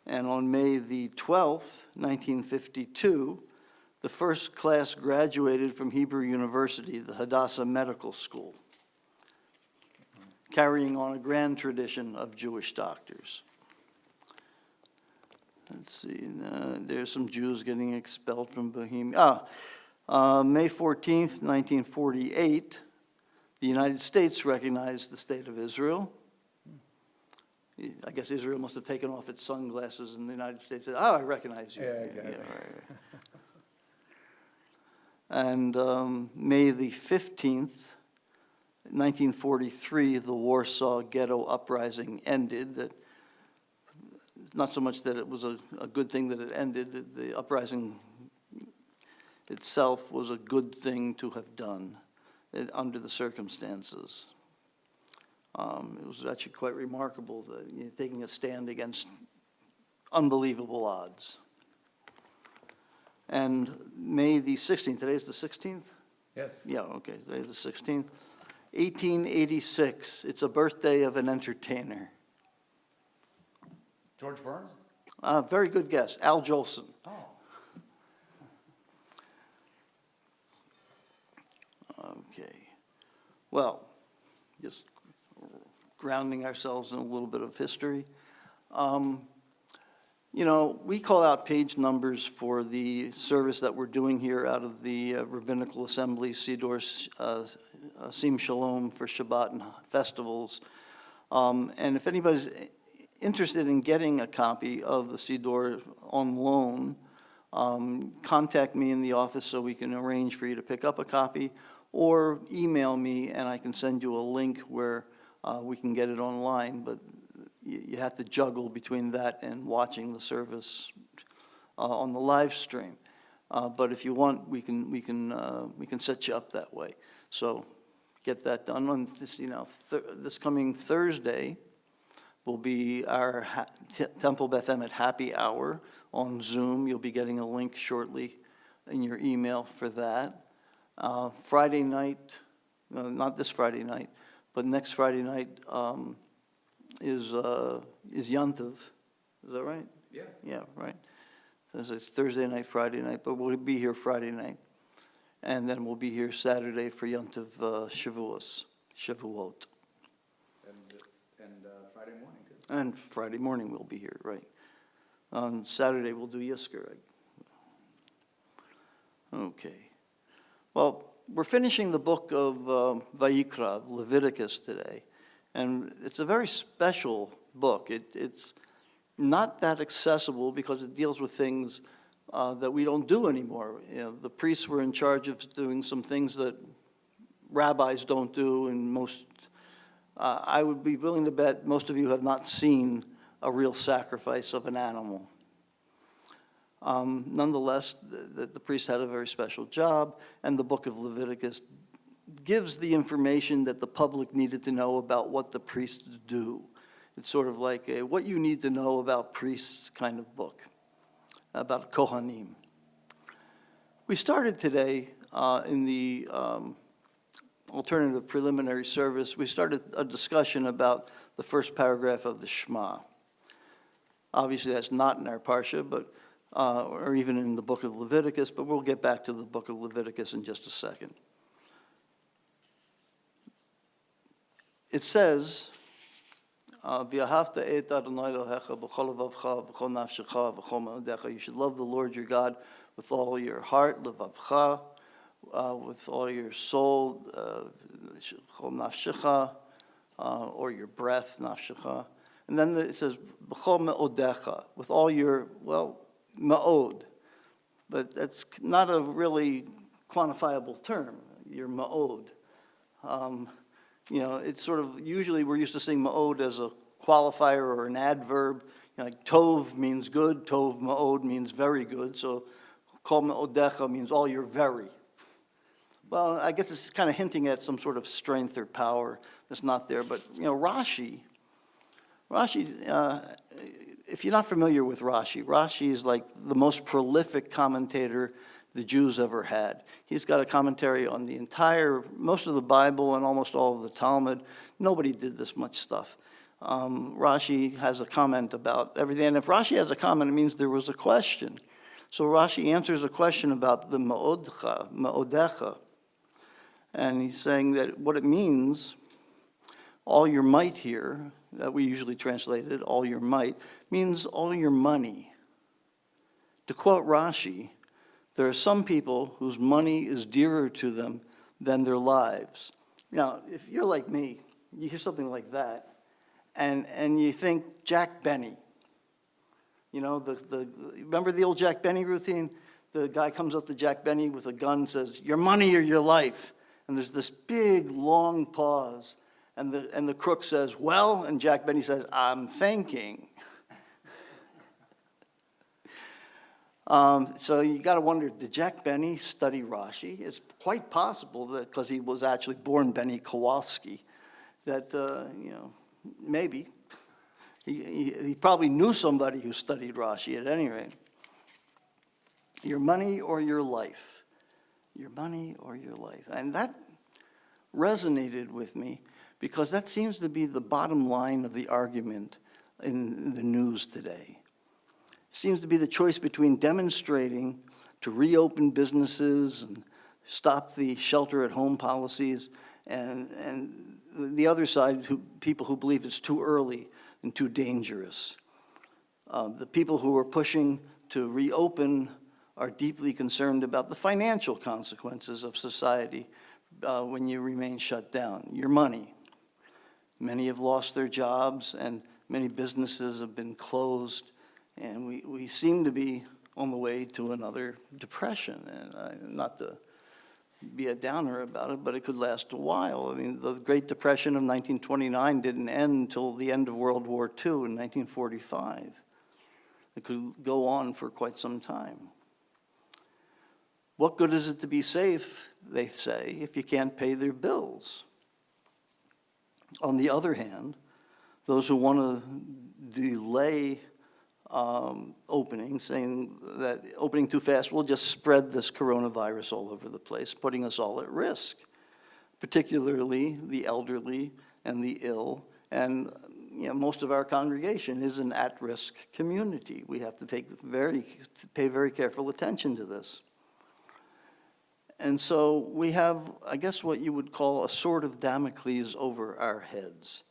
And on May the 12th, 1952, the first class graduated from Hebrew University, the Hadassah Medical School, carrying on a grand tradition of Jewish doctors. Let's see, there's some Jews getting expelled from Bohemia. May 14th, 1948, the United States recognized the State of Israel. I guess Israel must have taken off its sunglasses and the United States said, oh, I recognize you. Yeah, exactly. Right. And May the 15th, 1943, the Warsaw Ghetto Uprising ended. Not so much that it was a good thing that it ended, the uprising itself was a good thing to have done under the circumstances. It was actually quite remarkable that taking a stand against unbelievable odds. And May the 16th, today's the 16th? Yes. Yeah, okay, today's the 16th. 1886, it's a birthday of an entertainer. George Burns? Very good guess, Al Jolson. Oh. Okay. Well, just grounding ourselves in a little bit of history. You know, we call out page numbers for the service that we're doing here out of the Rabbinical Assembly, Siddur Sim Shalom for Shabbat and festivals. And if anybody's interested in getting a copy of the Siddur on loan, contact me in the office so we can arrange for you to pick up a copy, or email me and I can send you a link where we can get it online. But you have to juggle between that and watching the service on the live stream. But if you want, we can set you up that way. So get that done. On this, this coming Thursday will be our Temple Beth Emet happy hour on Zoom. You'll be getting a link shortly in your email for that. Friday night, not this Friday night, but next Friday night. Is Yontiv. Is that right? Yeah. Yeah, right. So it's Thursday night, Friday night, but we'll be here Friday night. And then we'll be here Saturday for Yontiv Shavuot. And Friday morning, too. And Friday morning we'll be here, right. On Saturday we'll do Yizkor. Okay. Well, we're finishing the book of Vayikra, Leviticus today. And it's a very special book. It's not that accessible because it deals with things that we don't do anymore. You know, the priests were in charge of doing some things that rabbis don't do, and I would be willing to bet most of you have not seen a real sacrifice of an animal. Nonetheless, the priest had a very special job, and the book of Leviticus gives the information that the public needed to know about what the priests do. It's sort of like a what you need to know about priests kind of book, about Kohanim. We started today in the alternative preliminary service, we started a discussion about the first paragraph of the Shema. Obviously, that's not in our Parsha, but or even in the book of Leviticus, but we'll get back to the book of Leviticus in just a second. It says, "V'ahavta et Adonai Elohecha b'chol levavcha v'chol nafshecha v'chol ma'odecha." You should love the Lord your God with all your heart, levavcha, with all your soul, v'chol nafshecha, or your breath, nafshecha. And then it says, b'chol ma'odecha, with all your, ma'od. But that's not a really quantifiable term, your ma'od. It's sort of, usually we're used to seeing ma'od as a qualifier or an adverb. Like tov means good, tov ma'od means very good. So kol ma'odecha means all your very. Well, I guess it's kind of hinting at some sort of strength or power that's not there. But, Rashi, if you're not familiar with Rashi is like the most prolific commentator the Jews ever had. He's got a commentary on most of the Bible and almost all of the Talmud. Nobody did this much stuff. Rashi has a comment about everything. And if Rashi has a comment, it means there was a question. So Rashi answers a question about the ma'odecha. And he's saying that what it means, all your might here, that we usually translated, all your might, means all your money. To quote Rashi, there are some people whose money is dearer to them than their lives. Now, if you're like me, you hear something like that, and you think Jack Benny. Remember the old Jack Benny routine? The guy comes up to Jack Benny with a gun and says, "Your money or your life." And there's this big, long pause, and the crook says, "Well," and Jack Benny says, "I'm thinking." So you got to wonder, did Jack Benny study Rashi? It's quite possible that because he was actually born Benny Kowalski, that, maybe. He probably knew somebody who studied Rashi at any rate. Your money or your life. Your money or your life. And that resonated with me because that seems to be the bottom line of the argument in the news today. Seems to be the choice between demonstrating to reopen businesses and stop the shelter-at-home policies and the other side, people who believe it's too early and too dangerous. The people who are pushing to reopen are deeply concerned about the financial consequences of society when you remain shut down. Your money. Many have lost their jobs, and many businesses have been closed, and we seem to be on the way to another depression. And not to be a downer about it, but it could last a while. I mean, the Great Depression of 1929 didn't end until the end of World War II in 1945. It could go on for quite some time. What good is it to be safe, they say, if you can't pay their bills? On the other hand, those who want to delay opening, saying that opening too fast will just spread this coronavirus all over the place, putting us all at risk, particularly the elderly and the ill. And most of our congregation is an at-risk community. We have to pay very careful attention to this. And so we have, I guess, what you would call a sword of Damocles over our heads.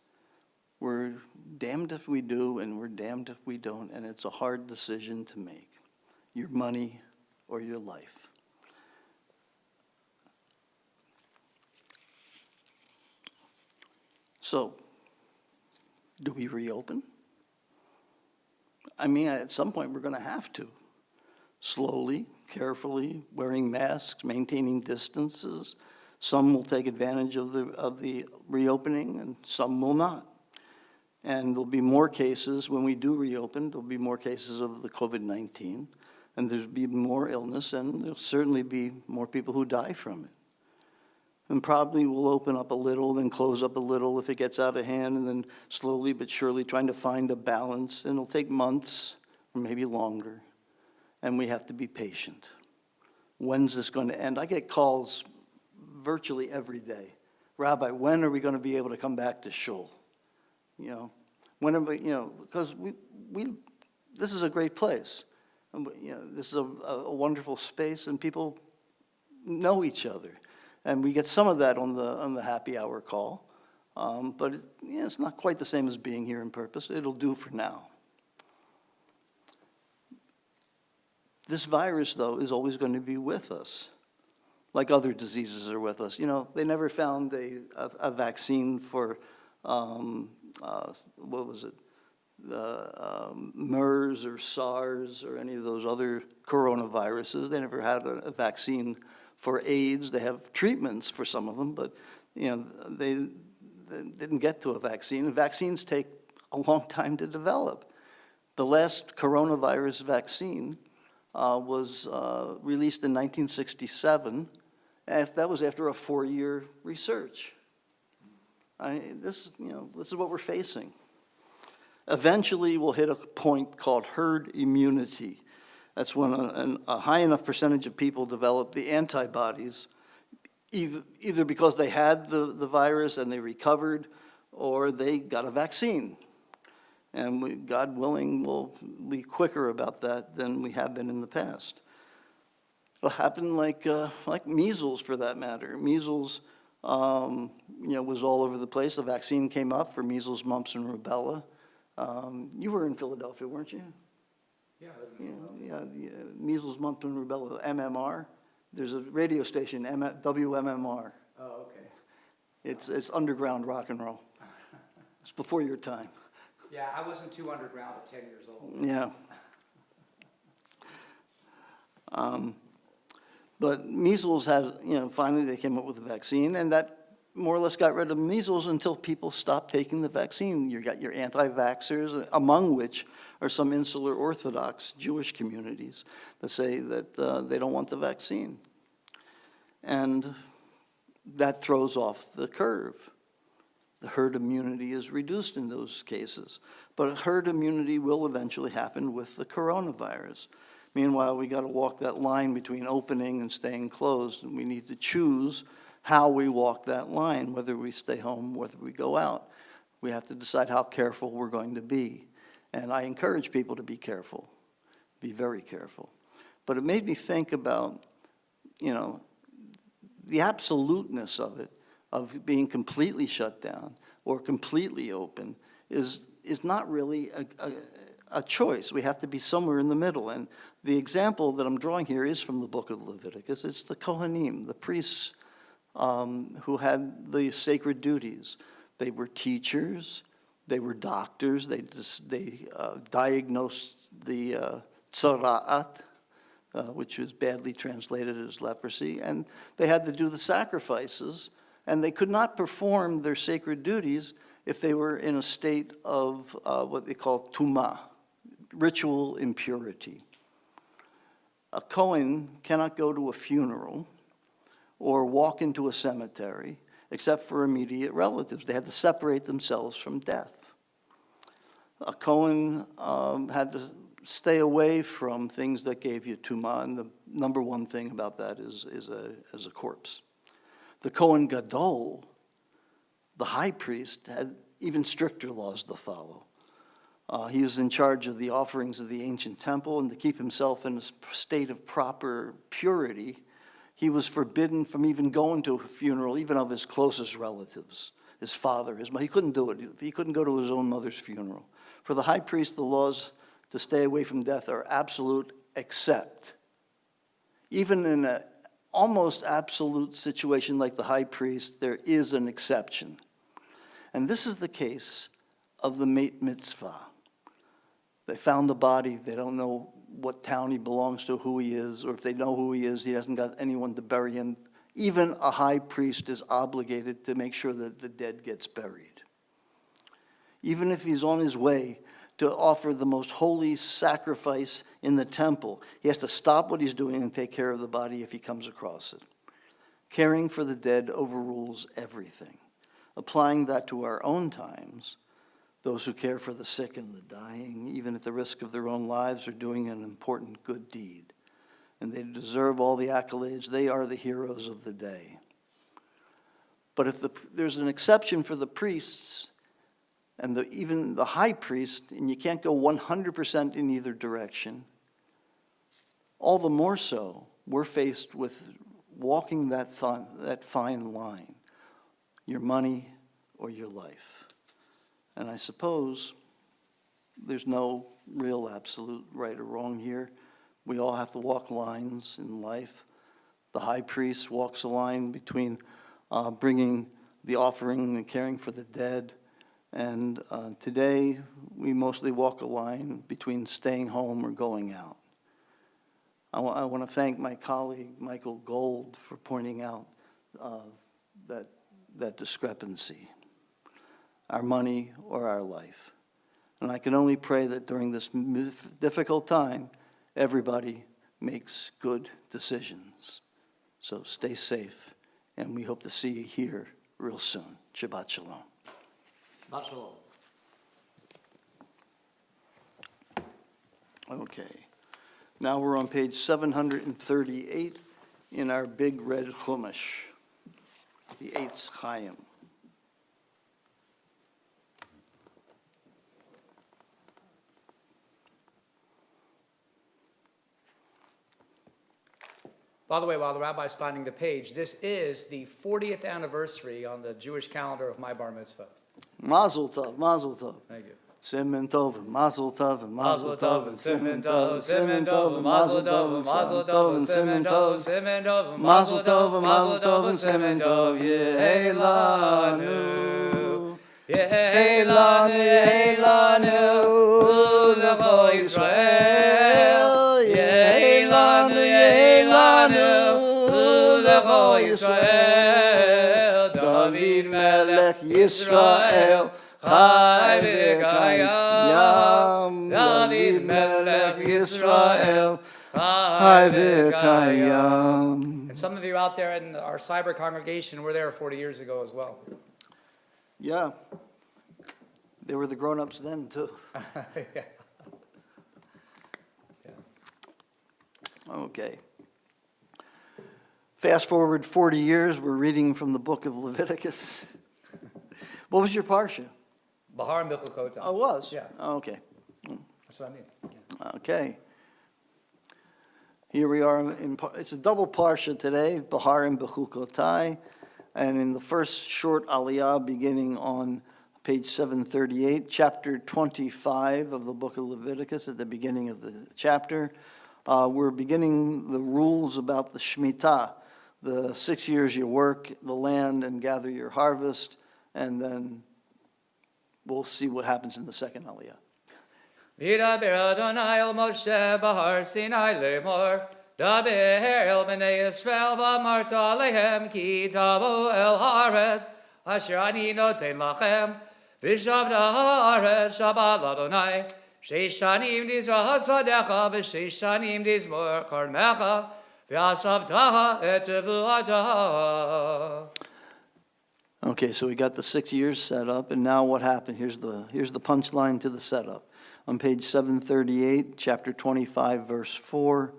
We're damned if we do, and we're damned if we don't, and it's a hard decision to make. Your money or your life. So, do we reopen? I mean, at some point we're going to have to. Slowly, carefully, wearing masks, maintaining distances. Some will take advantage of the reopening, and some will not. And there'll be more cases when we do reopen. There'll be more cases of the COVID-19, and there'll be more illness, and there'll certainly be more people who die from it. And probably we'll open up a little, then close up a little if it gets out of hand, and then slowly but surely trying to find a balance. And it'll take months or maybe longer, and we have to be patient. When's this going to end? I get calls virtually every day. Rabbi, when are we going to be able to come back to shul? When are we, because this is a great place. And, this is a wonderful space, and people know each other. And we get some of that on the happy hour call. But it's not quite the same as being here in purpose. It'll do for now. This virus, though, is always going to be with us, like other diseases are with us. They never found a vaccine for, what was it, MERS or SARS or any of those other coronaviruses. They never had a vaccine for AIDS. They have treatments for some of them, but they didn't get to a vaccine. And vaccines take a long time to develop. The last coronavirus vaccine was released in 1967. That was after a 4-year research. This is what we're facing. Eventually, we'll hit a point called herd immunity. That's when a high enough percentage of people develop the antibodies, either because they had the virus and they recovered, or they got a vaccine. And God willing, we'll be quicker about that than we have been in the past. It'll happen like measles, for that matter. Measles, was all over the place. A vaccine came up for measles, mumps, and rubella. You were in Philadelphia, weren't you? Yeah, I measles, mumps, and rubella, MMR. There's a radio station, WMMR. Oh, okay. It's underground rock and roll. It's before your time. Yeah, I wasn't too underground at 10 years old. Yeah. But measles had, finally they came up with a vaccine, and that more or less got rid of measles until people stopped taking the vaccine. You got your anti-vaxxers, among which are some insular Orthodox Jewish communities that say that they don't want the vaccine. And that throws off the curve. The herd immunity is reduced in those cases. But herd immunity will eventually happen with the coronavirus. Meanwhile, we got to walk that line between opening and staying closed, and we need to choose how we walk that line, whether we stay home, whether we go out. We have to decide how careful we're going to be. And I encourage people to be careful, be very careful. But it made me think about, the absoluteness of it. of being completely shut down or completely open is not really a choice. We have to be somewhere in the middle. And the example that I'm drawing here is from the book of Leviticus. It's the Kohanim, the priests who had the sacred duties. They were teachers, they were doctors, they diagnosed the tzara'at, which was badly translated as leprosy, and they had to do the sacrifices, and they could not perform their sacred duties if they were in a state of what they call tumah, ritual impurity. A Kohen cannot go to a funeral or walk into a cemetery except for immediate relatives. They had to separate themselves from death. A Kohen had to stay away from things that gave you tumah, and the number one thing about that is a corpse. The Kohen Gadol, the high priest, had even stricter laws to follow. He was in charge of the offerings of the ancient temple, and to keep himself in a state of proper purity, he was forbidden from even going to a funeral, even of his closest relatives, his father, his mother. He couldn't do it. He couldn't go to his own mother's funeral. For the high priest, the laws to stay away from death are absolute, except even in an almost absolute situation like the high priest, there is an exception. And this is the case of the Mat Mitzvah. They found the body. They don't know what town he belongs to, who he is, or if they know who he is, he hasn't got anyone to bury him. Even a high priest is obligated to make sure that the dead gets buried. Even if he's on his way to offer the most holy sacrifice in the temple, he has to stop what he's doing and take care of the body if he comes across it. Caring for the dead overrules everything. Applying that to our own times, those who care for the sick and the dying, even at the risk of their own lives, are doing an important good deed. And they deserve all the accolades. They are the heroes of the day. But if there's an exception for the priests, and even the high priest, and you can't go 100% in either direction, all the more so, we're faced with walking that fine line, your money or your life. And I suppose there's no real absolute right or wrong here. We all have to walk lines in life. The high priest walks a line between bringing the offering and caring for the dead. And today, we mostly walk a line between staying home or going out. I want to thank my colleague, Michael Gold, for pointing out that discrepancy, our money or our life. And I can only pray that during this difficult time, everybody makes good decisions. So stay safe, and we hope to see you here real soon. Shabbat Shalom. Shabbat Shalom. Okay. Now we're on page 738 in our big red Chumash, the Eitz Chaim. By the way, while the rabbi's finding the page, this is the 40th anniversary on the Jewish calendar of my bar mitzvah. Mazel tov, mazel tov. Thank you. Simen tov, and mazel tov, and mazel tov, and simen tov, simen tov, and mazel tov, and mazel tov, and simen tov, simen tov, and mazel tov, and mazel tov, and simen tov, Yehelanu, Yehelanu, L'cho Yisrael, Yehelanu, L'cho Yisrael, David Melech Yisrael, Chai v'kayam, David Melech Yisrael, Chai v'kayam. And some of you out there in our cyber congregation were there 40 years ago as well. Yeah. They were the grown-ups then, too. Yeah. Okay. Fast forward 40 years, we're reading from the book of Leviticus. What was your parsha? Bahar and Bechukota. Oh, it was? Yeah. Oh, okay. That's what I mean. Yeah. Okay. Here we are. It's a double parsha today, Bahar and Bechukotai. And in the first short aliyah, beginning on page 738, chapter 25 of the book of Leviticus, at the beginning of the chapter, we're beginning the rules about the Shemitah, the 6 years you work the land and gather your harvest, and then we'll see what happens in the second aliyah. V'daber Adonai el Moshe b'har Sinai lemor, daber el b'nei Yisrael v'amarta alehem ki tavo el haaretz asher ani noten lachem v'shavta haaretz Shabbat l'Adonai sheish shanim dizra hasadecha v'sheish shanim dizmor karmecha v'asavtaha et tevuata. Okay, so we got the 6 years set up, and now what happened? Here's the punchline to the setup. On page 738, chapter 25, verse 4,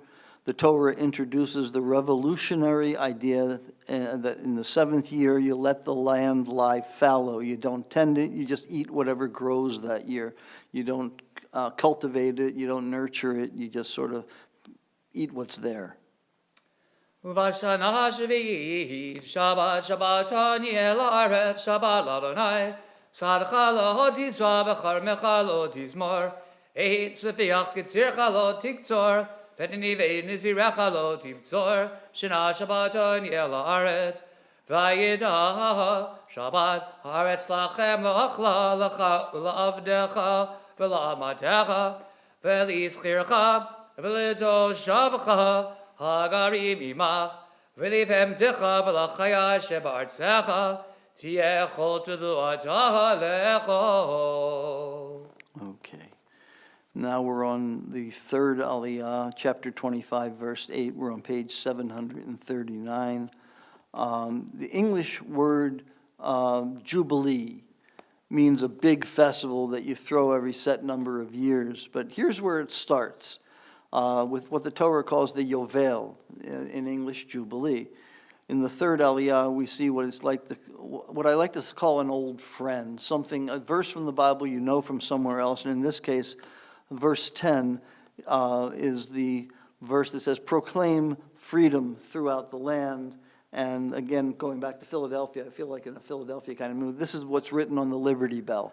the Torah introduces the revolutionary idea that in the seventh year you let the land lie fallow. You don't tend it, you just eat whatever grows that year. You don't cultivate it, you don't nurture it, you just sort of eat what's there. Uvashana Shvi'it Shabbat Shabbatani El Haaretz Shabbat l'Adonai Sadcha lo tizra v'charmecha lo tizmor Eitz v'fiach ketzircha lo tiktzor V'teniveid nizirecha lo tivtzor Shana Shabbatani El Haaretz V'yidah Shabbat Haaretz lachem la'achla la'avdecha v'la'amatecha v'li'izchircha v'l'toshavcha Hagarim imach, v'lifem ticha v'lachaya shebartzecha, tiechol tevuataha lecho. Okay. Now we're on the third aliyah, chapter 25, verse 8. We're on page 739. The English word jubilee means a big festival that you throw every set number of years. But here's where it starts. With what the Torah calls the Yovel, in English, Jubilee. In the third aliyah, we see what it's like, what I like to call an old friend, a verse from the Bible you know from somewhere else. And in this case, verse 10 is the verse that says, proclaim freedom throughout the land. And again, going back to Philadelphia, I feel like in a Philadelphia kind of mood. This is what's written on the Liberty Bell.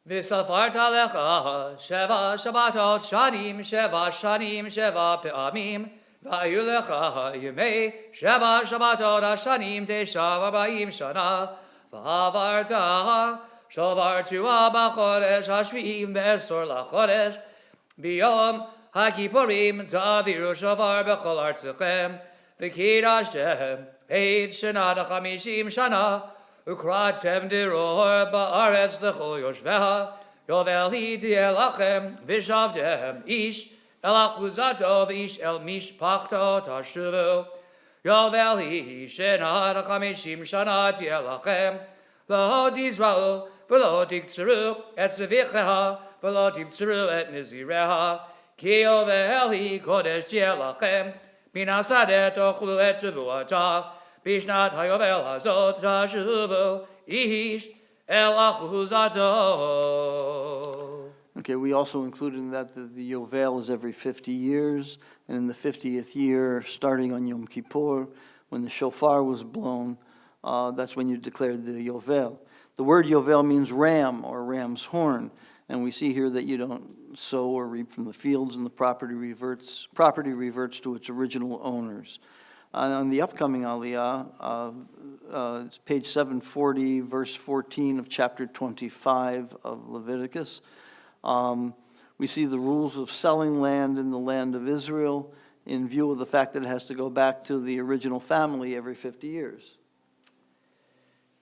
V'safart alecha sheva shabbatot shanim sheva pe'amim v'ayu lecha yemei sheva shabbatot hashanim teshav arbaim shana v'avarta shavartua b'chodesh hashvi'im be'esor lachodesh b'yom hakipurim ta'aviru shavar b'chol artzechem v'kidashtem eid shana d'chamishim shana Ukratem diror ba'aretz l'chol yoshveha Yovel hi tielachem v'shavtem ish el achuzato v'ish el mishpachto tashuvu Yovel hi shena d'chamishim shana tielachem Lo tizra'u v'lo tiktzru et zvicheha v'lo tivtzru et nizireha Ki yovel hi kodesh tielachem minasadet ochlu et tevuata Bishnat hayovel hazot tashuvu ish el achuzato. Okay, we also included in that the Yovel is every 50 years, and in the 50th year, starting on Yom Kippur, when the shofar was blown, that's when you declared the Yovel. The word Yovel means ram or ram's horn, and we see here that you don't sow or reap from the fields, and the property reverts to its original owners. On the upcoming aliyah, it's page 740, verse 14 of chapter 25 of Leviticus. We see the rules of selling land in the land of Israel in view of the fact that it has to go back to the original family every 50 years.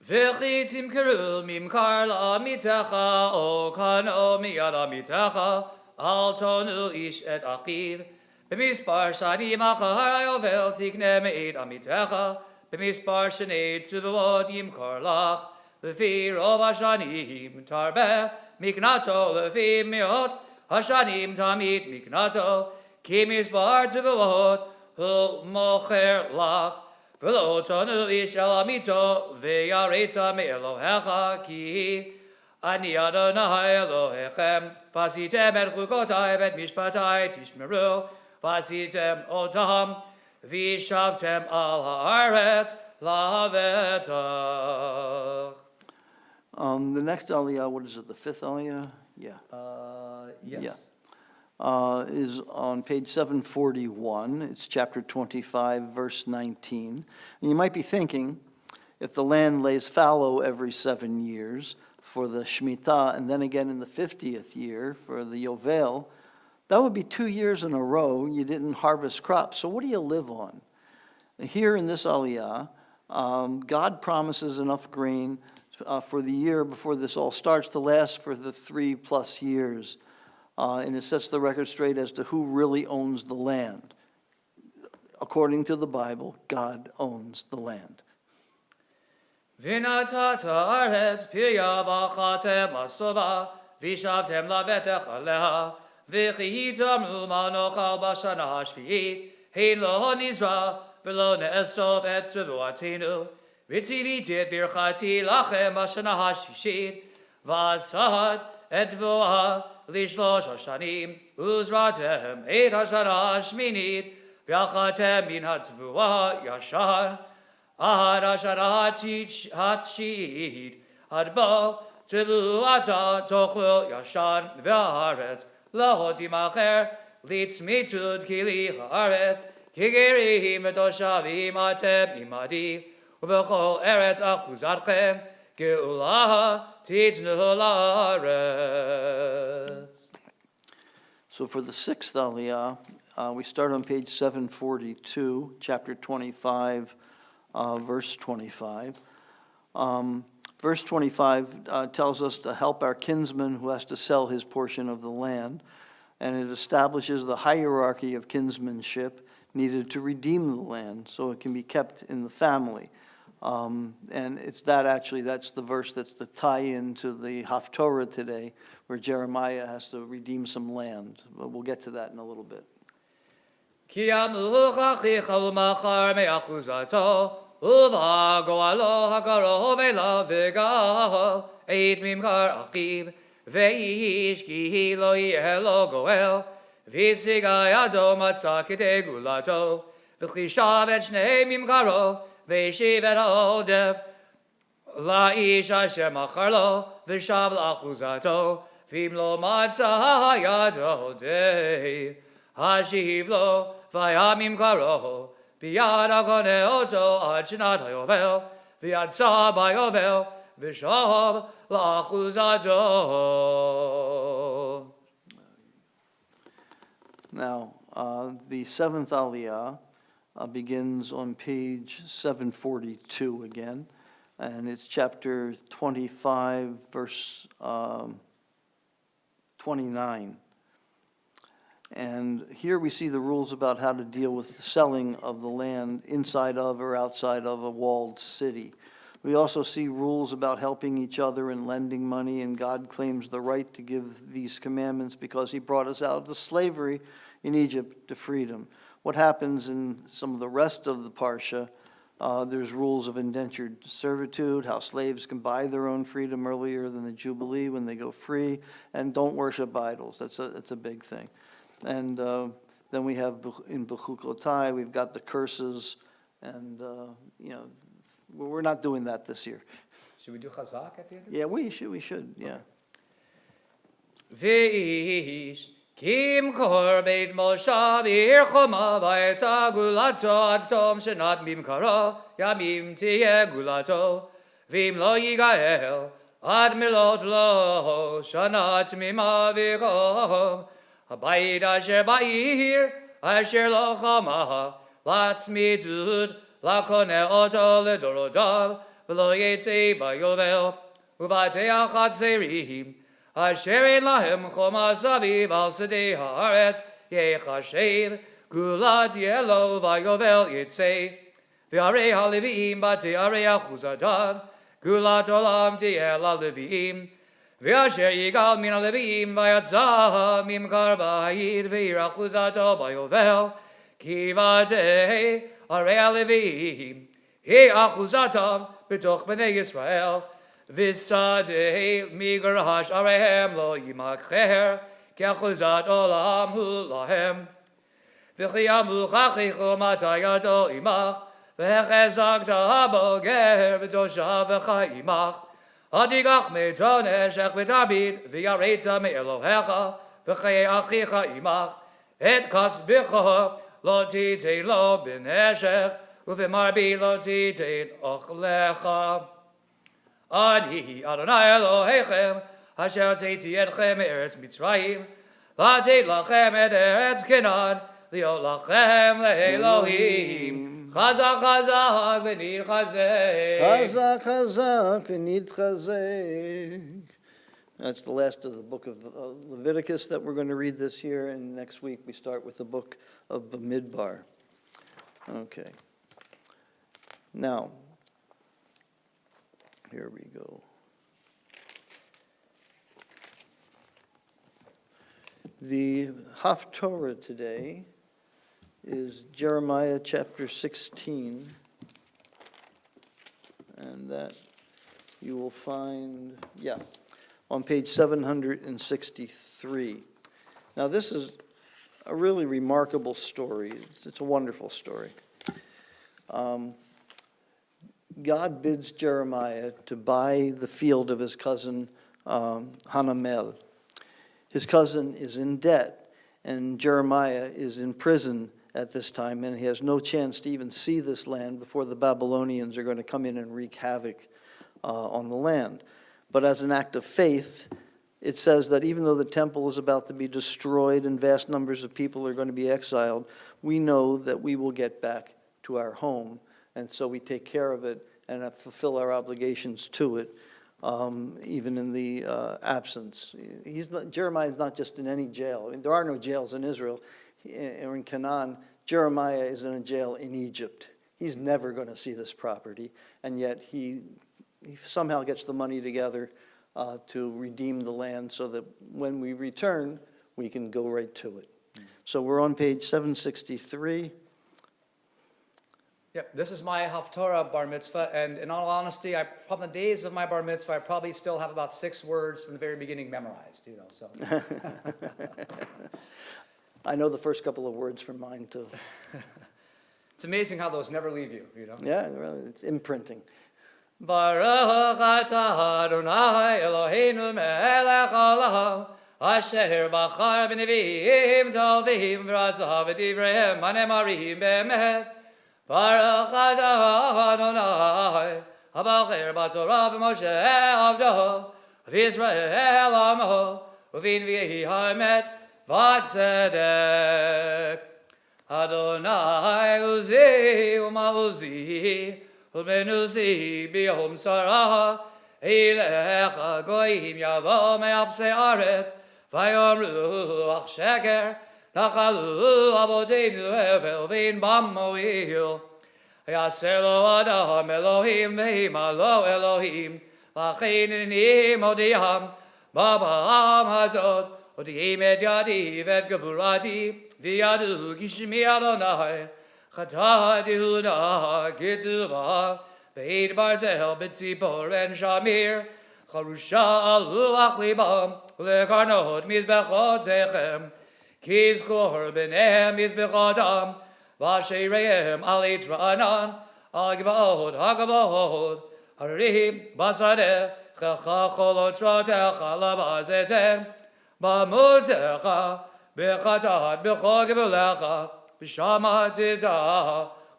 V'chi timkeru mimkar la'amitecha o kano miyad amitecha al tonu ish et achiv B'mispar shanim achar hayovel tikne me'ed amitecha B'mispar shenei tzuvuot yimkar lach L'fi rov hashanim tarbeh miknato L'fi miot hashanim tamit miknato Ki mispar tzuvuot hu mocher lach V'lo tonu ish el amito V'yareta me'elohecha ki Ani Adonai Elohechem Vasitem et chukotai v'et mishpatai tishmeru Vasitem otam Vishavtem al haaretz lavetach. The next aliyah, what is it, the fifth aliyah? Yeah. Yes. Is on page 741. It's chapter 25, verse 19. And you might be thinking, if the land lays fallow every 7 years for the Shemitah, and then again in the 50th year for the Yovel, that would be 2 years in a row you didn't harvest crops. So what do you live on? Here in this aliyah, God promises enough grain for the year before this all starts to last for the 3+ years. And it sets the record straight as to who really owns the land. According to the Bible, God owns the land. V'natata aretz pirya v'achatem asova v'shavtem lavetech aleha v'chihitam umanochal b'shana hashvi'it hein lo nizra v'lo ne'esov et tevuatenu v'tzivitit birchati lachem b'shana hashishit v'asad et tevuah לשלוש השנים, וזרעתם את השנה השמינית, ואכלתם מן התבואה ישן, עד השנה התשיעית, עד בוא תבואתה תאכלו ישן, והארץ לא תימכר לצמיתות כלי הארץ, כי גרים ותושבים אתם עמדי, ובכל ארץ אחוזתכם, גאולה תיתנו לארץ. So for the sixth aliyah, we start on page 742, chapter 25, verse 25. Verse 25 tells us to help our kinsman who has to sell his portion of the land, and it establishes the hierarchy of kinsmanship needed to redeem the land so it can be kept in the family. And it's that's the verse that's the tie-in to the Haftorah today, where Jeremiah has to redeem some land. But we'll get to that in a little bit. כי ימלוך אחיך ומחר מאחוזתו, ובגואלו הקרוב אליו וגאל, עת ממכר אחיו, ואיש כי לא יהיה לו גואל, והשיגה ידו מצא כדי גאולתו, וכלישב את שני ממכרו, והשיב את העודף, לאיש אשר מכר לו, ושב לאחוזתו, ואם לא מצא ידו די, השיב לו, וימים קרו, ביד הקונה אותו עד שנת היובל, ויצא ביובל, ושב לאחוזתו. Now, the seventh aliyah begins on page 742 again, and it's chapter 25, verse 29. And here we see the rules about how to deal with the selling of the land inside of or outside of a walled city. We also see rules about helping each other and lending money, and God claims the right to give these commandments because he brought us out of slavery in Egypt to freedom. What happens in some of the rest of the Parsha, there's rules of indentured servitude, how slaves can buy their own freedom earlier than the Jubilee when they go free, and don't worship idols. That's a big thing. And then we have in Bechukotai, we've got the curses, and we're not doing that this year. Should we do Chazak at the end of Yeah, we should, yeah. V'ish kim kor beit moshav ir choma v'eta gulato ad tom shenat mimkaro yamim tiye gulato v'im lo yigael ad milot lo shanat mima v'chom habayit asher ba'ir asher lo chama latzmitud lakone oto ledorodav v'lo yetze bayovel uvateach ad serim asher ein lahem choma saviv al sedei haaretz yechashev gulat yelo vayovel yitzei v'arei haleviim batei arei achuzadav gulat olam tiel haleviim v'asher yigal min haleviim vayatza mimkar ba'id v'ir achuzato bayovel ki vatei arei haleviim he achuzatam b'toch b'nei Yisrael V'sadei migarash arehem lo yimakher k'achuzat olam hu lahem v'chiyamu chachichu matayado imach וחזקת בוגר ותושבך עמך. התיקח מתונשך ותביט, ויראת מאלוהיך, וחיי אחיך עמך. את כספך לא תיתן לו בנשך, ובמרבי לא תיתן אוכלך. אני אדוני אלוהיכם, אשר הוצאתי אתכם מארץ מצרים, לתת לכם את ארץ כנען, להיות לכם לאלוהים. חזק חזק ונתחזק. Chazak, chazak, v'nitchazek. That's the last of the book of Leviticus that we're going to read this year, and next week we start with the book of Bamidbar. Okay. Now, here we go. The Haftorah today is Jeremiah chapter 16, and that you will find, on page 763. Now, this is a really remarkable story. It's a wonderful story. God bids Jeremiah to buy the field of his cousin Hanamel. His cousin is in debt, and Jeremiah is in prison at this time, and he has no chance to even see this land before the Babylonians are going to come in and wreak havoc on the land. But as an act of faith, it says that even though the temple is about to be destroyed and vast numbers of people are going to be exiled, we know that we will get back to our home, and so we take care of it and fulfill our obligations to it, even in the absence. Jeremiah is not just in any jail. I mean, there are no jails in Israel or in Canaan. Jeremiah is in a jail in Egypt. He's never going to see this property, and yet he somehow gets the money together to redeem the land so that when we return, we can go right to it. So we're on page 763. Yep, this is my Haftorah bar mitzvah, and in all honesty, from the days of my bar mitzvah, I probably still have about 6 words from the very beginning memorized, so. I know the first couple of words from mine, too. It's amazing how those never leave you, Yeah, really, it's imprinting. Baruch atah Adonai Eloheinu melech haolam, asher bachar b'neviim tovim v'ratzah v'divreihem hanemarim be'emet. Baruch atah Adonai, habacher b'torah v'Moshe avdo, v'Yisrael amo, v'nvi'hi ha'emet v'tzedek. Adonai uzi u'ma'uzi, u'menuzi b'yom sarah, elecha goyim yavo me'afsei aretz, v'yomru ach sheker, Tachalu avotenu hevel v'in bam mo'il. Yaser lo Adam Elohim v'himalo Elohim. V'chein inim odiyam b'ba'am hazot. Odiyim et yadi v'et gevurati v'yadu gishmi Adonai. Chata Yehuda gituva v'eit barzel b'tzipor en shamir. Charusha aluach libam lekarnot mizbechotechem. Kizkor b'nehem yizbechotam, v'ashereihem al yitzra'anan, al gva'od ha'gva'od, harim basadeh, checha cholotrotecha lavazeten, b'amutecha, b'chatat b'chol gvulecha, v'shamatita,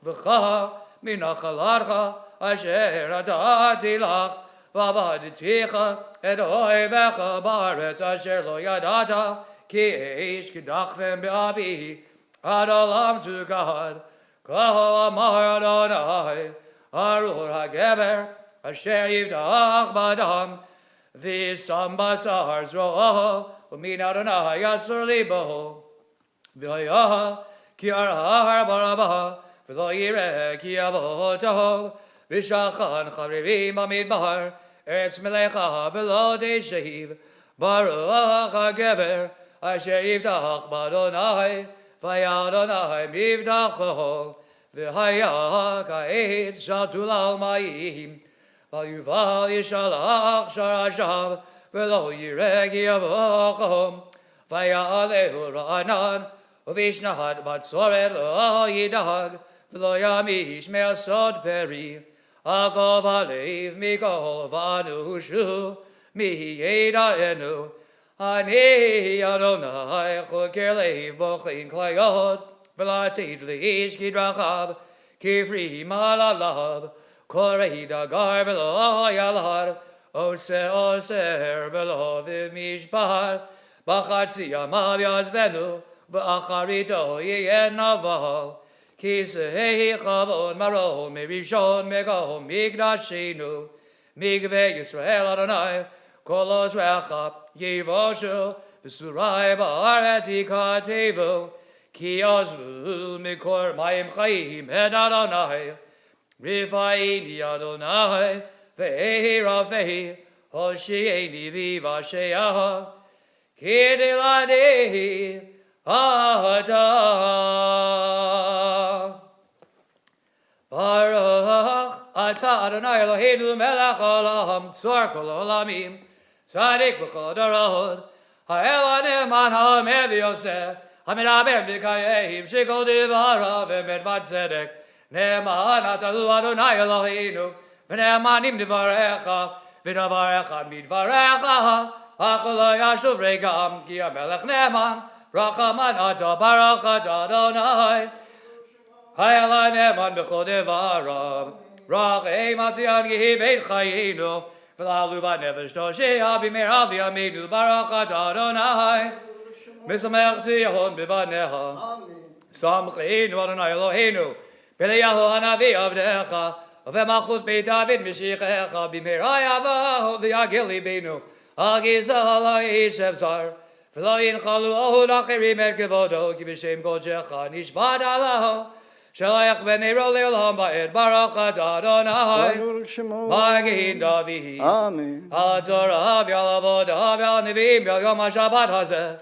v'cha minachalarcha, asher atati lach, v'avaditicha, et oivecha ba'aretz asher lo yadata, Ki eish kedachtem be'abi, ad olam to God, Kol amar Adonai, Arur hagever, asher yivtach badam, v'sam basar zro'o, u'min Adonai yasur libo, v'hoyah ki arhar barava, v'lo yireh ki avo tov, v'shachan chavrivim amidbar, eretz melecha v'lo deishiv, Baruch hagever, Asher yivtach b'Adonai, v'yadonai mivtacho, v'haya ka'et shatul al ma'im, v'yuval yishalach sharashav, v'lo yireh ki yavochom, v'yalehu ra'anan, v'vishnat batzoret lo yidag, v'lo yamish me'asod peri, agov alev mikol vanu shu, mi yeda'enu, ani Adonai choker lev bochlin klayot, v'latid li'ish kidrachav, kifri malalav, korei dagar v'lo yalad, oser v'lo v'mishpat, b'chatzi yamav yazvenu, v'acharito yehen naval, kisei chavod maron merishon megahom migdashenu, migve Yisrael Adonai, kolos recha yevoshu, v'surai ba'aretz yikatevu, ki ozvu mikor mayim chayim et Adonai, Rifaini Adonai, ve'ehi rafehi, hoshieni vivasheah, Kidiladi Ata Baruch Ata Adonai Eloheinu melech olam tzor kol olamim tzadik b'chol darod ha'el ha'ne'eman ha'omer v'yosef ha'medaber b'kayehim shekol divarav v'medvad tzedek ne'eman atahu Adonai Eloheinu v'ne'emanim divarecha v'davarecha midvarecha Achalo yashuv regam ki amelech ne'eman rachaman ata baruch ata Adonai hayala ne'eman b'chol devarav rachei matzian yehi beit chayinu v'lalu v'nefesh toshea b'meirav yamedu baruch ata Adonai misamech tziyahon b'vaneha samcheinu Adonai Eloheinu b'leyahu hanavi avdecha v'machut beit David mishichecha b'meira yavahu v'yagili benu Agizah Yishev Zar, V'lo yinchalu ohu lachirim et kevodo, ki b'shem kodecha nishbad alaho, shalach b'neiro le'olam ba'ed baruch ata Adonai, Magin David, Amen. Al Torah v'al avodah v'al nevim v'al yom ha'shabbat hazeh,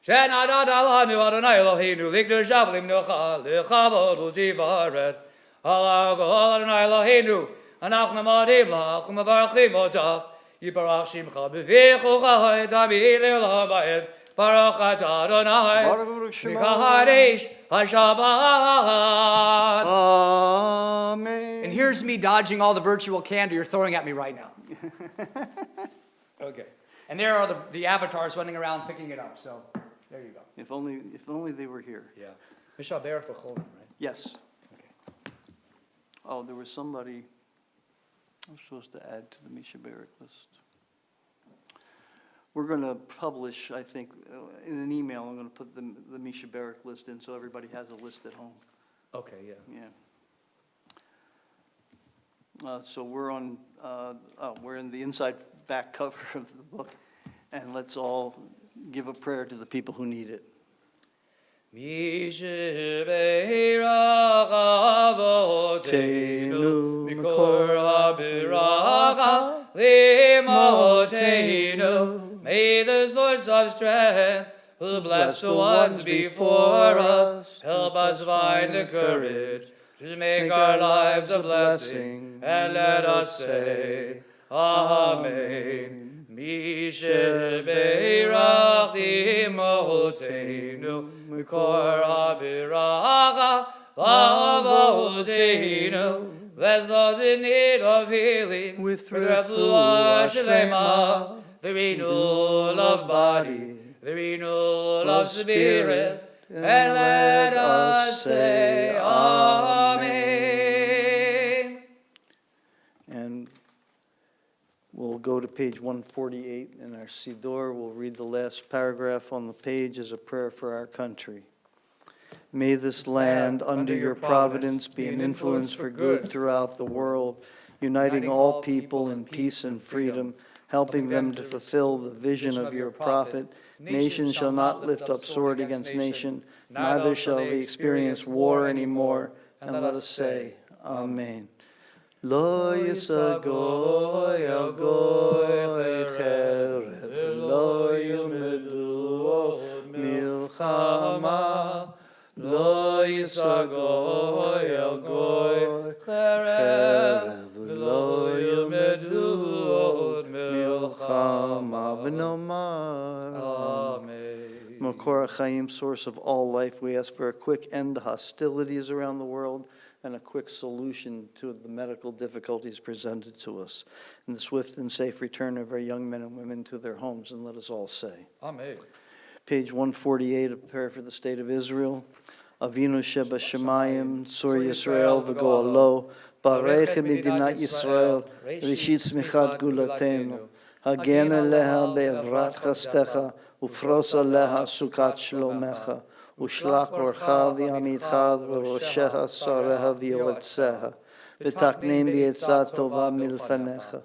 shenadat alanu Adonai Eloheinu likdur shavlim nocha lechavod u'tivaret, al Adonai Eloheinu, anachnu modim lach u'mevarachim otach, Yiparach Shimcha b'vichucha et amil le'olam ba'ed Baruch ata Adonai Baruch Shema. Mikahadesh HaShabbat. Amen. And here's me dodging all the virtual candy you're throwing at me right now. Okay. And there are the avatars running around picking it up. So there you go. If only they were here. Yeah. Mishaber for Cholim, right? Yes. Okay. Oh, there was somebody I'm supposed to add to the Misha Barak list. We're going to publish, I think, in an email, I'm going to put the Misha Barak list in so everybody has a list at home. Okay, yeah. Yeah. So we're in the inside back cover of the book, and let's all give a prayer to the people who need it. Mishaber avotenu mikor habiracha limotenu. May the source of strength, who bless the ones before us, help us find the courage to make our lives a blessing, and let us say, Amen. Mishaberach imotenu, mikor habiracha avotenu. Bless those in need of healing, With refuah shlema, the renewal of body, the renewal of spirit, and let us say Amen. And we'll go to page 148 in our Siddur. We'll read the last paragraph on the page as a prayer for our country. May this land, under your providence, be an influence for good throughout the world, uniting all people in peace and freedom, helping them to fulfill the vision of your prophet. Nation shall not lift up sword against nation, neither shall they experience war anymore. And let us say, Amen. Lo yisagoy al goy cherev, lo yilmedu od milchama. Lo yisagoy al goy cherev, lo yilmedu od milchama. V'nomar Amen. Makor HaChaim, source of all life, we ask for a quick end to hostilities around the world, and a quick solution to the medical difficulties presented to us, and the swift and safe return of our young men and women to their homes, and let us all say. Amen. Page 148, a prayer for the state of Israel. Avinu sheba shemayim, tzur Yisrael v'go'alo, barech medinat Yisrael, rishit smichat gulatenu, hagen aleha be'evrat chastecha, ufros aleha sukat shlomecha, ushlach orcha v'yamitcha v'rosheha sareha v'yoetzeha, v'taknem b'yetzat tova milfanecha,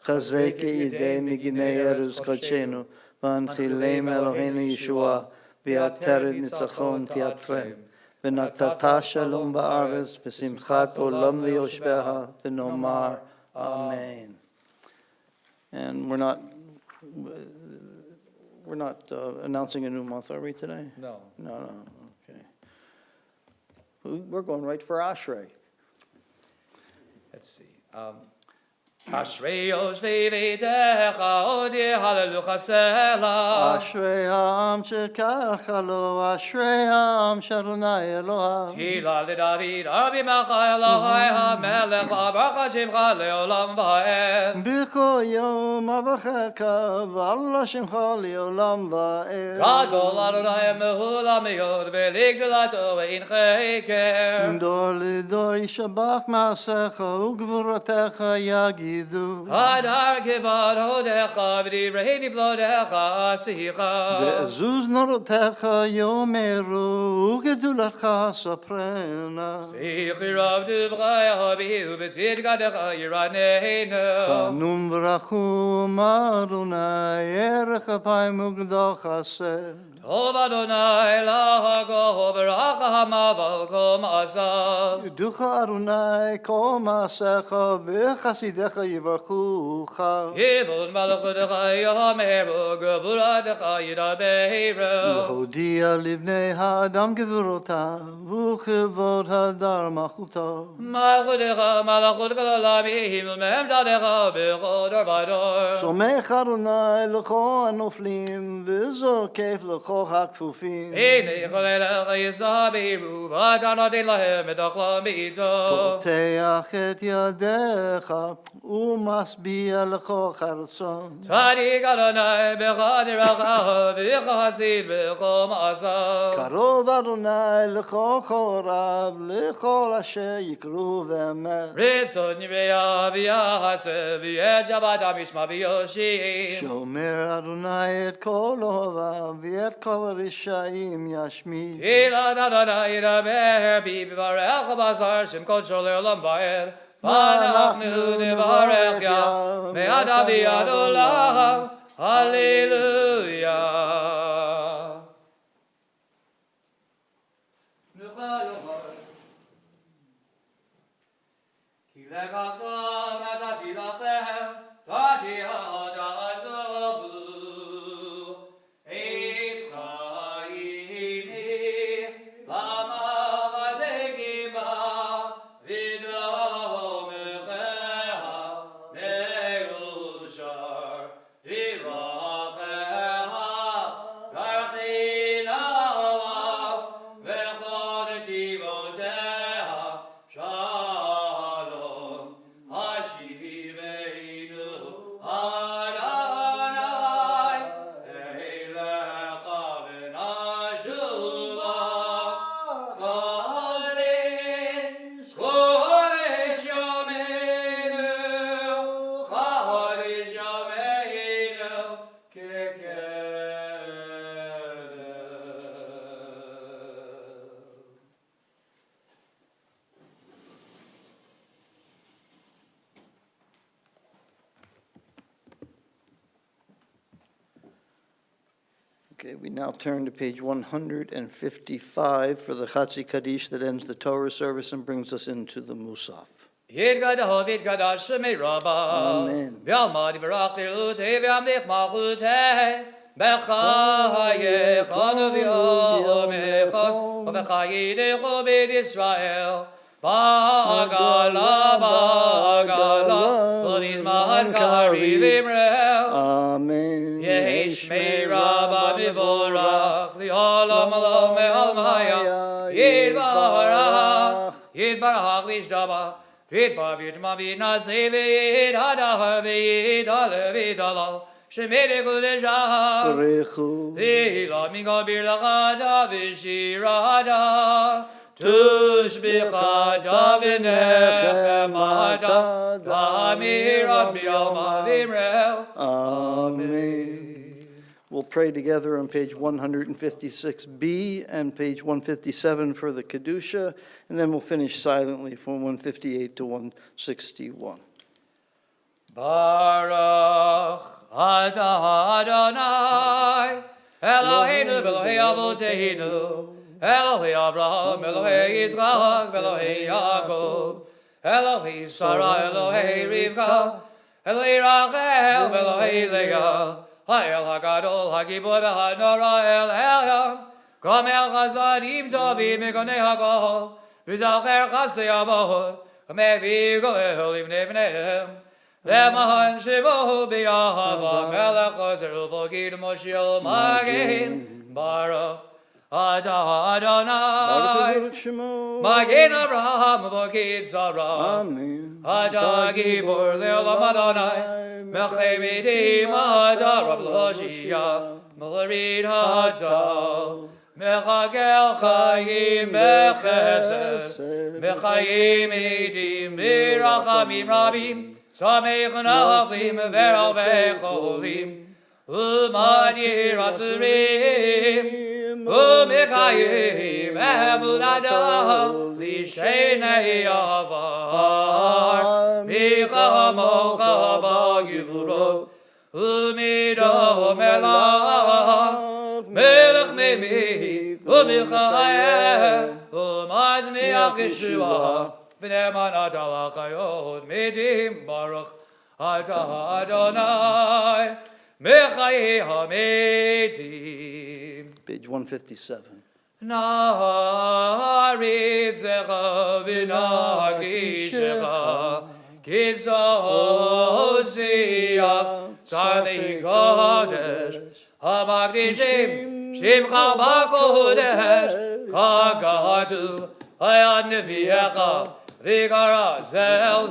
chazek yidei miginei eruz kodshenu, v'anchilem Eloheinu Yeshua, v'yateret nitzachon tiatrem, v'natata shalom ba'aretz, v'simchat olam liyoshveha, v'nomar, Amen. And we're not announcing a new month, are we, today? No. No, okay. We're going right for Ashrei. Let's see. Ashrei Yoshvei V'itecha Odi Hallelujah Selah. Ashrei ha'am shekacha lo, Ashrei ha'am sh'Adonai Elohav. Tila leDavid, Rabbi Mecha Elohai HaMelech, V'avarcha Shemcha le'olam va'ed. B'cho yom avachecha, v'alla shemcha le'olam va'ed. Gadol Adonai Mehulam Yod, V'ligdolato Ve'in Cheker. Dor lidor yishabach ma'asecha, u'gvurotecha yagidu. Hadar Kivod Hodecha, V'divrei Niflodecha Asicha. Ve'ezuz norotecha yomeru, u'gedulatcha saprena. Sichi Rav Duvrei Habihu, V'tzid Gadecha Yiraneinu. Chanum v'rachum Adonai, erech apayim u'gdol chesed. Tov Adonai lahago, V'racha hamaval kol ma'asav. Yuducha Adonai kol ma'asecha, v'chasidecha yivarchucha. Kivod malachudecha yameru, Gevuradecha yidabehiru. L'hodia livnei ha'adam gevurotav, u'chevod hadar malchutav. Malchudecha malachut galamihim, Memdadecha b'chod arvador. Somech Adonai l'cho hanoflim, v'zokef l'cho hakfufim. Einei cholelecha yisabiru, V'atanodin lahem edachlam b'ito. Poteach et yadecha, u'masbiya l'cho chartzon. Tzadik Adonai b'chad yiracha, V'chasid b'chol ma'asav. Karov Adonai l'cho chorav, l'chol asher yikru v'emet. Ritzon yivya v'yahaseh, V'yet Shabbat HaMishma v'yoshim. Shomer Adonai et kol ohav, v'et kol rishaim yashmid. Tila Adonai yidaber bi, V'varech b'basar Shem kodsho le'olam va'ed. V'anachnu nivarech ya, Me'adav v'yad olam. Hallelujah. Ki lekachtom natati lachem, Tati ha'adasavu. Eitz chaimi, Lama chazekima, V'dvahomecheha, Me'ushar, V'racheha, Garchina olam, V'chod tivoteha, Shalom, Hashiveinu, Adonai, Eilecha v'nashuva, Chodesh Yomeinu, Chodesh Yomeinu, Kekedev. Okay, we now turn to page 155 for the Chatzi Kaddish that ends the Torah service and brings us into the Musaf. Yitgadav yitgadav shemei rabba. Amen. V'almad v'rach l'rutei v'amlich malchutei. B'chayechanu v'yomecha. V'chayidechu b'it Yisrael. Ba'agala ba'agala. V'vizman kari v'imrel. Amen. Yesh mei rabba mivorach. Li'olam olam me'almaya. Yitbarach. Yitbarach barach vishdabach. Vit ba vit ma vit na se vit hada vit ale vit ala. Shemede kudesha. Brechu. Vila mingo birlachada vishirada. Tushbichada vinechemada. Damir Abiyama Vimrel. Amen. We'll pray together on page 156B and page 157 for the Kedusha, and then we'll finish silently from 158 to 161. Baruch atah Adonai Eloheinu v'Elohei Avoteinu Elohei Avraham, Elohei Yitzchak, Elohei Yaakov Elohei Sarah, Elohei Rivka Elohei Rachel, Elohei Leah Ha'el HaGadol, HaGibor v'Hanora El Elyon Gomel Chazadim Tovim Megonei HaGol V'Zacher Chasdei Avot Mevi Goel Livnei V'neihem Leman Shemo B'Yahava Melech Ozer V'Gid Moshiel Magen Baruch Atah Adonai Magen Avraham V'Gid Sarah Amen. Atah Gibor Le'olam Adonai Melchei Midim Atah Rav L'Hoshia M'Larid Atah Mechagel Chayim B'Chesed Mechayim Midim B'Rachamim Rabim Samech Nachim Ve'al Ve'cholim U'mad Yirasurim U'mekayim Emunada Lishenei Avar Michamocha B'Givurot U'mido Melach Melech Memit U'michayel U'mazmiach Yeshua V'neman atalachayot midim baruch atah Adonai mechayei hametim. Page 157. Naritzecha v'nakishecha kitzotziya tzarvei kodesh hamagdishim shimcha b'kodesh kagatu hayad neviecha Vigara zel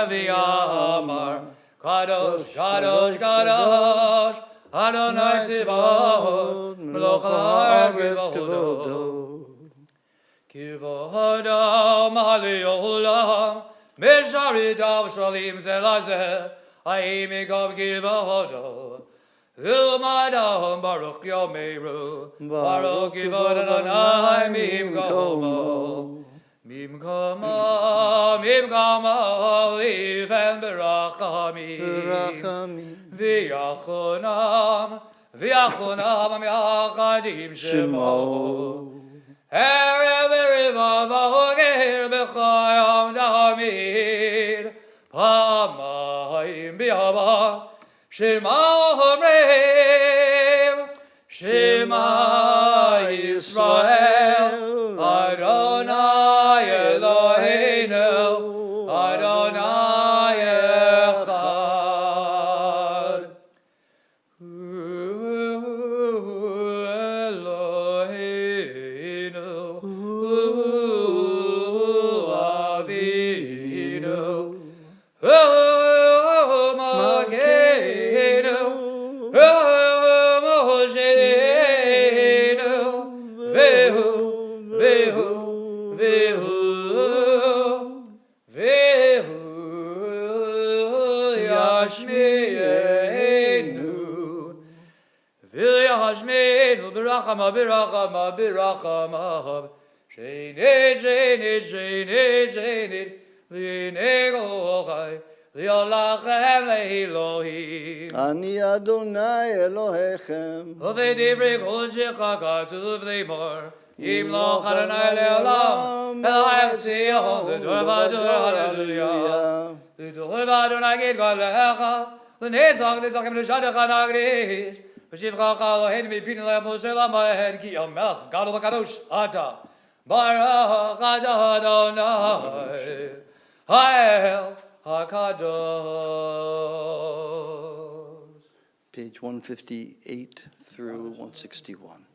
v'yamar Kadosh, Kadosh, Kadosh Adonai Tzivot Melech haaretz kavodo Kivodo Mahali Olam Mesharitav Shalim Zelazeh Aimikov Kivodo Ilmadam Baruch Yomeru Baruch Kivod Adonai Mimkomo Mimkama, Mimkama, Liven Berachamim, V'yachonam, V'yachonam, Yachadim Shemo. Erev Erivav Ahogir B'chayam Damid, Pamayim B'yava, Shema Omrim, Shema Yisrael, Adonai Eloheinu, Adonai Echad. Eloheinu, Avinu, Makeinu, Mosheinu, Vehu, Vehu, Vehu, Vehu, Yashmeinu, V'yashmeinu, B'rachama, B'rachama, B'rachama, Shenid, Shenid, Shenid, Shenid, V'yinegochai, V'yolachem le'Elohim. Ani Adonai Elohechem. V'divri kol shecha katuv lemor, Im loch Adonai le'olam, Elohim Tzion, V'dor v'ador, Hallelujah. V'dor v'adonai gidgal le'echa, V'netzach netzachim l'shadecha nagdish, V'shivchacha Eloheinu mipinu le'moshe la'mahen, Ki Melech Gadol v'kadosh ata, Baruch atah Adonai, Ha'el HaKadosh. Page 158 through 161.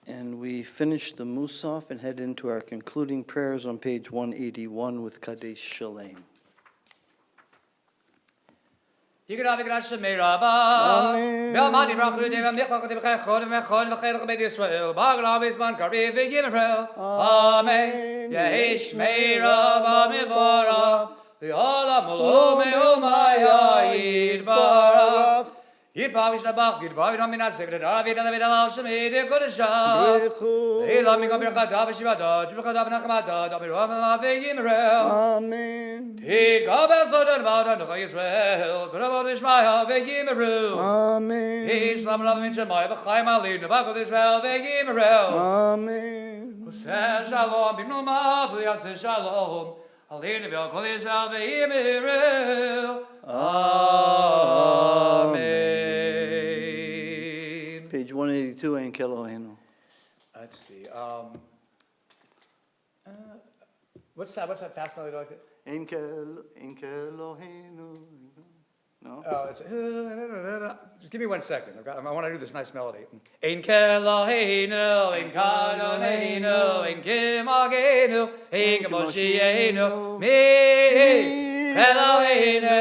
And we finish the Musaf and head into our concluding prayers on page 181 with Kadesh Shalem. Yigra v'grat shemei rabba. Amen. Be'amadi v'rachlu devem nichbachot v'chechod v'mechon v'chedach b'ed Yisrael. Ba'agla v'izman kariv v'yimrel. Amen. Yehi shmei rabba mivara. Li'olam u'lo me'omaya yidbarach. Yidbar v'shnabach, yidbar v'nominat seved David David al shemei de kodesha. Elam mikam birchata v'shivata, shivchata v'nachmata, dabiram alav v'yimrel. Amen. Tigabel sodan v'adan d'cha Yisrael, k'ravot v'shmaya v'yimrel. Amen. Yishlam alav min shemaya v'chaim alim, nevakot Yisrael v'yimrel. Amen. Useh shalom, b'noma v'yaseh shalom, alim v'yal kol Yisrael v'yimrel. Amen. Page 182, Ein Kelohenu. Let's see. What's that fast melody like that? Ein Kelohenu. No? Oh, it's just give me 1 second. I want to do this nice melody. Ein Kelohenu, ein Kadonenu, ein Kimagenu, ein Kemoshienu, mi Kelohenu,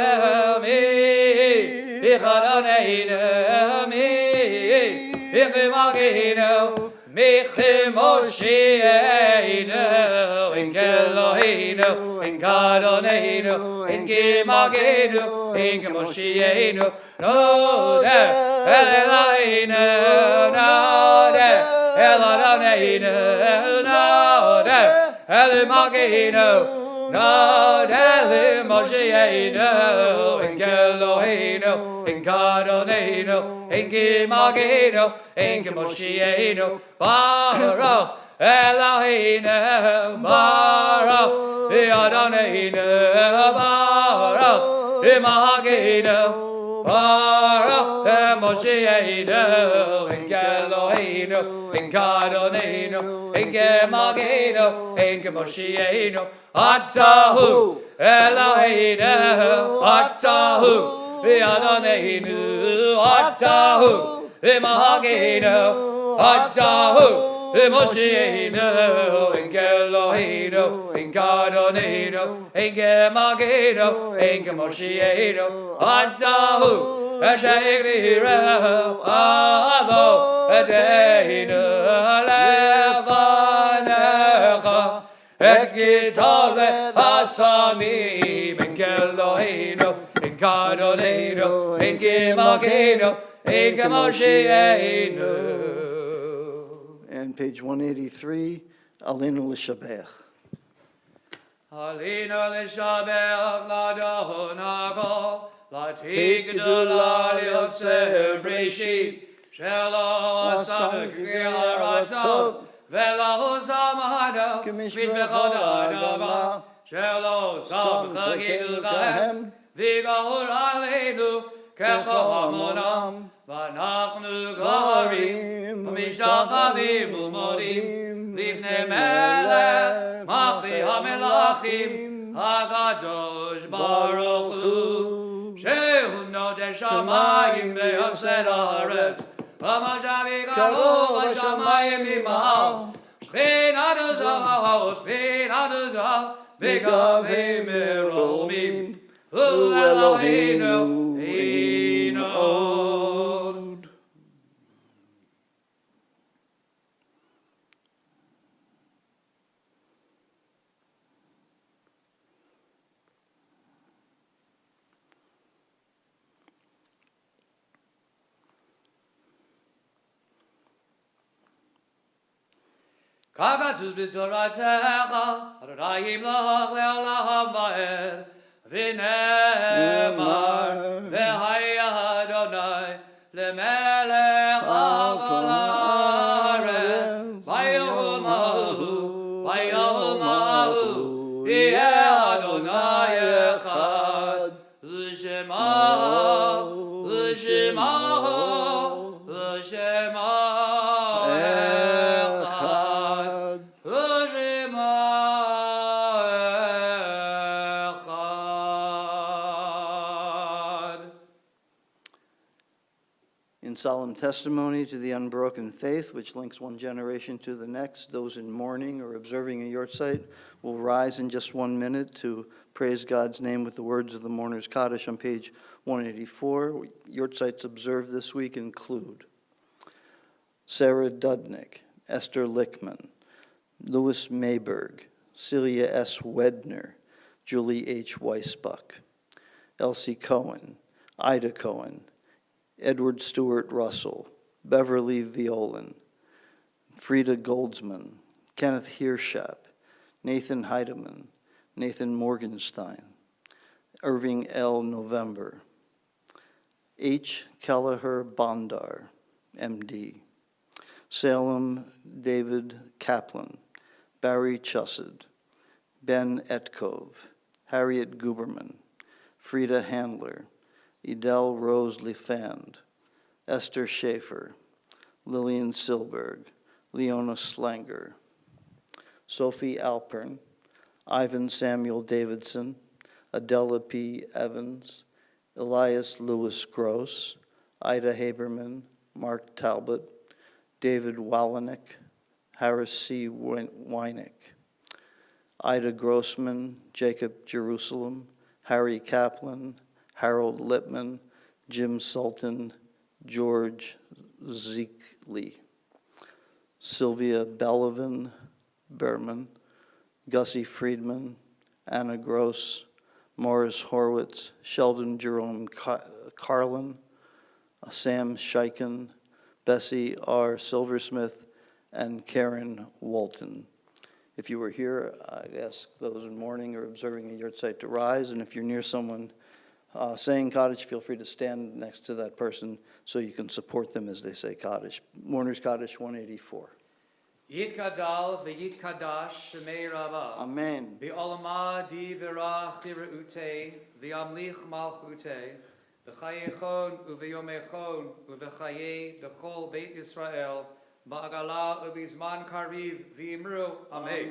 mi Kadonenu, mi Kimagenu, mi Kemoshienu, ein Kelohenu, ein Kadonenu, ein Kimagenu, ein Kemoshienu, no de Eloheinu, no de Eloheinu, no de Elimagenu, no de Limoshienu, ein Kelohenu, ein Kadonenu, ein Kimagenu, ein Kemoshienu, Baruch Eloheinu, Baruch Adoneinu, Baruch Imagenu, Baruch Moshienu, en Keloheinu, en Kadonenu, en Gemagenu, en Moshienu, Atahu Eloheinu, Atahu Adoneinu, Atahu Imagenu, Atahu Moshienu, en Keloheinu, en Kadonenu, en Gemagenu, en Moshienu, Atahu Eshegriru, Ado Edeinu Levanecha, Et Gitale Hasamim, en Keloheinu, en Kadonenu, en Gemagenu, en Moshienu. And page 183, Alinu L'Shabech. Alinu l'shabech l'Adonago, l'tikdu l'aliotzer breshit, shelo asam k'kiyar atzot, ve'lahu samahado, k'mishbechad adama, shelo sam chagidu kahem, v'gahur alinu k'chamonam, v'anachnu garim, v'mishtachavim u'modim, לפני מלך, מחי המלכים, הקדוש ברוך הוא, שהוא נוטה שמיים ויוסד הארץ, ומשאבי קרוב השמיים ממעל, שכינת הזו, שכינת הזו, בגבי מרומים, הוא אלוהינו, הנה עוד. Kagatus b'toratecha, Adonai imlach le'olam va'ed, v'nemar, v'haya Adonai, le'melech al kol haaretz, v'yom ha'u, yeh Adonai echad, l'shemahu, solemn testimony to the unbroken faith which links one generation to the next. Those in mourning or observing a yahrzeit will rise in just 1 minute to praise God's name with the words of the Mourner's Kaddish on page 184. Yahrzeits observed this week include Sarah Dudnick, Esther Lickman, Louis Mayberg, Celia S. Wedner, Julie H. Weisbuck, Elsie Cohen, Ida Cohen, Edward Stewart Russell, Beverly Violan, Frida Goldsman, Kenneth Hirschap, Nathan Heidemann, Nathan Morgenstein, Irving L. November, H. Kelleher Bondar, M.D., Salem David Kaplan, Barry Chussed, Ben Etkov, Harriet Guberman, Frida Handler, Edel Rose Lefand, Esther Schaefer, Lillian Silberg, Leona Slanger, Sophie Alpern, Ivan Samuel Davidson, Adela P. Evans, Elias Lewis Gross, Ida Haberman, Mark Talbot, David Wallenick, Harris C. Weineck, Ida Grossman, Jacob Jerusalem, Harry Kaplan, Harold Lippman, Jim Sultan, George Zeekle, Sylvia Bellavin Berman, Gussie Friedman, Anna Gross, Morris Horwitz, Sheldon Jerome Carlin, Sam Scheiken, Bessie R. Silversmith, and Karen Walton. If you were here, I'd ask those in mourning or observing a yahrzeit to rise, and if you're near someone saying Kaddish, feel free to stand next to that person so you can support them as they say Kaddish. Mourner's Kaddish 184. Yitkadal v'yitkadash shemei Rabbah. Amen. V'olama di v'rach direute v'amlich malchute v'chayechon u'v'yomechon u'v'chaye d'chol Beit Yisrael ba'agala u'bizman kariv v'imru. Amen.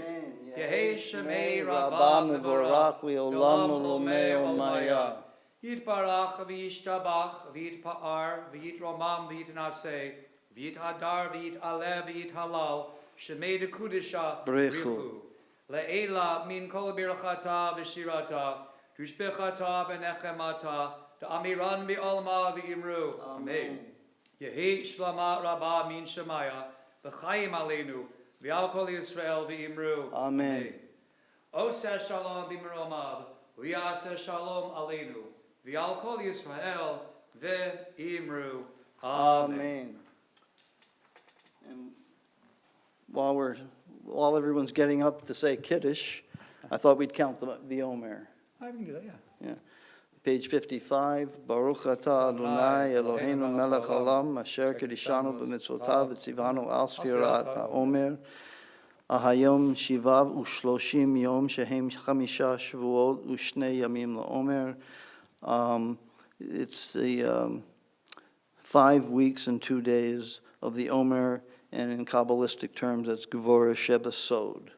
Yehei shemei Rabbah mevorach li'olam u'lomei omaya. Yitbarach v'yishtabach v'yitpa'ar v'yitromam v'yitnaseh v'yithadar v'yit'aleh v'yithalal shemei dekudisha Brechu. Le'ela min kol birchata v'shirata tushbechata v'nechemata da'amiran bi'olma v'imru. Amen. Yehi shlama rabba min shemaya v'chayim aleinu v'al kol Yisrael v'imru. Amen. Oseh shalom b'miromav v'yaseh shalom aleinu v'al kol Yisrael v'imru. Amen. And while everyone's getting up to say Kiddush, I thought we'd count the Omer. I can do that, yeah. Yeah. Page 55, Baruch atah Adonai Eloheinu melech haolam asher kedishanu b'mitzvotav v'tzivanu al sfirat ha'omer ahayom shivav u'shloshim yom shehem chamisha shvuot u'shnei yamim la'omer. It's the 5 weeks and 2 days of the Omer, and in Kabbalistic terms, that's Gevurah Sheba Sod.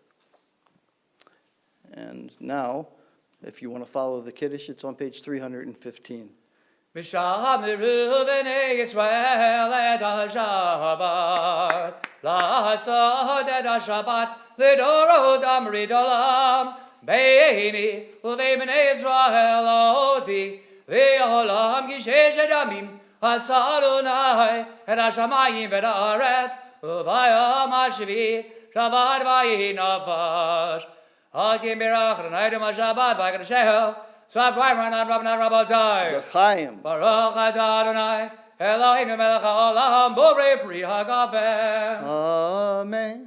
And now, if you want to follow the Kiddush, it's on page 315. Misham Reuven Israel et Shabbat La'asod et Shabbat Lidorod Amri Dolam Beini Uveim Israel Odi Le'olam Gishesh Adamim Asadonai et Hashamayim et Haaretz Uvayam Ashvi Shavad Vayi Navash Hakim Birach Ranayim HaShabbat Vaygadasheh Svav Vayranan Rabbanan Rabbatai L'chaim. Baruch atah Adonai Eloheinu melech haolam borei pri hagafen. Amen.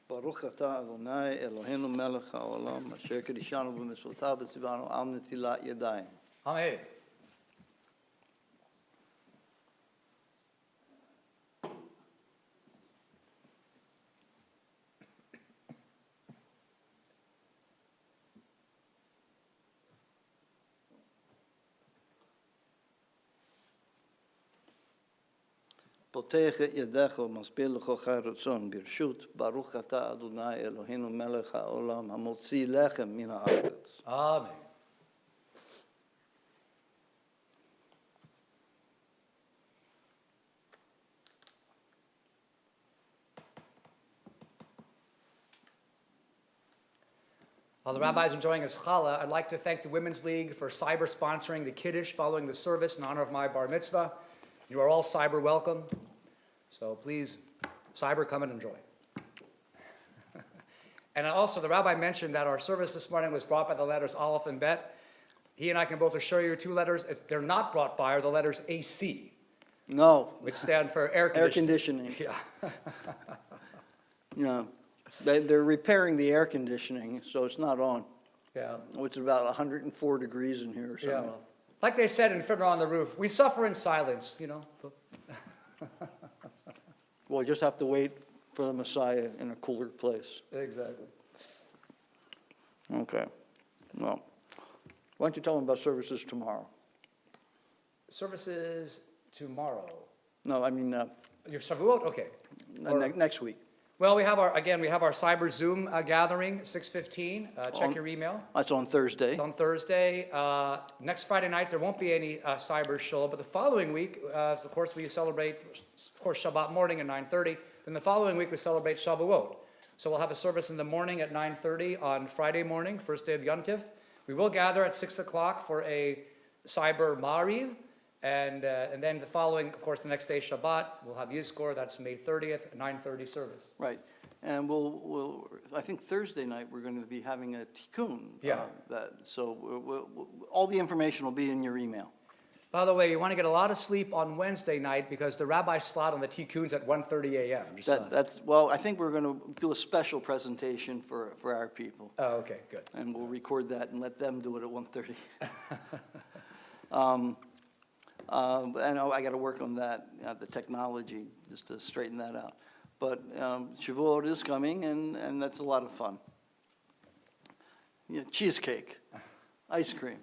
Baruch atah Adonai Eloheinu melech haolam asher kedishanu b'mitzvotav v'tzivanu al netilat yadayim. Amen. פותח את ידיך ומסביר לך רצון ברשות, ברוך אתה אדוני אלוהינו מלך העולם, המוציא לחם מן הארץ. Amen. While the rabbi is enjoying his challah, I'd like to thank the Women's League for cyber sponsoring the Kiddush following the service in honor of my bar mitzvah. You are all cyber welcome. So please, cyber, come and enjoy. And also, the rabbi mentioned that our service this morning was brought by the letters Aleph and Bet. He and I can both assure you 2 letters. They're not brought by are the letters AC, No, which stand for air air conditioning. conditioning. Yeah. You know, they're repairing the air conditioning, so it's not on. Yeah. It's about 104 degrees in here or Yeah. something. Like they said in Fiddler on the Roof, we suffer in silence, you know. Well, we just have to wait for the Messiah in a cooler place. Exactly. Okay. Well, why don't you tell them about services tomorrow? Services tomorrow. No, I mean, Your Shavuot? Okay. Or- next week. Well, we have our cyber Zoom gathering, 6:15. Check your email. That's on Thursday. It's on Thursday. Next Friday night, there won't be any cyber shul, but the following week, of course, we celebrate, of course, Shabbat morning at 9:30. Then the following week, we celebrate Shavuot. So we'll have a service in the morning at 9:30 on Friday morning, first day of Yom Tov. We will gather at 6 o'clock for a cyber Mariv. And then the following, of course, the next day, Shabbat, we'll have Yizkor. That's May 30th, 9:30 service. Right. And I think Thursday night, we're going to be having a tikkun. Yeah. All the information will be in your email. By the way, you want to get a lot of sleep on Wednesday night because the rabbi slot on the tikkuns at 1:30 a.m. I think we're going to do a special presentation for our people. Oh, okay, good. And we'll record that and let them do it at 1:30. And I got to work on that, the technology, just to straighten that out. But Shavuot is coming, and that's a lot of fun. Cheesecake, ice cream.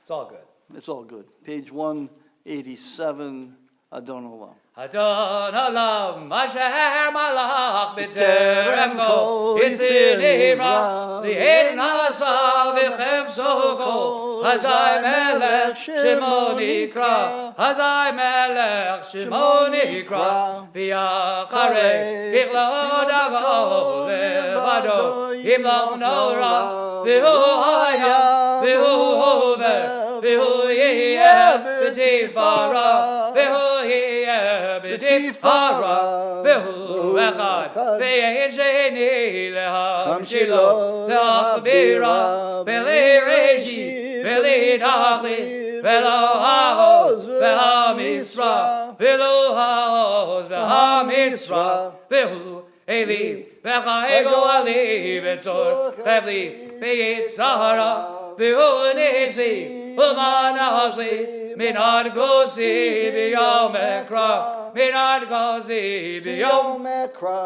It's all good. It's all good. Page 187, Adon Olam. Adon Olam, Hashem Malach b'terem kol, Yitzir Nivra, V'en Hasa v'chefzo kol, Hazai Melech Shemo Nikra, Hazai Melech Shemo Nikra, V'yacharei Kichlod Avo Levado, Yimloch Nora, V'hu Haya, V'hu Hover, V'hu Yeh B'tifara, V'hu Yeh B'tifara, V'hu Echad, V'yein Sheni Lehamshilo, Leachbira, V'li Reji, V'li Tachli, V'lo Haoz, V'hamisra, V'lo Haoz, V'hamisra, V'hu Eli, V'chaego Ali, V'tzor, Chevli, V'yitzahara, V'hu Nisi, V'manasi, Minad Gosi, B'yom Ekra, Minad Gosi, B'yom Ekra,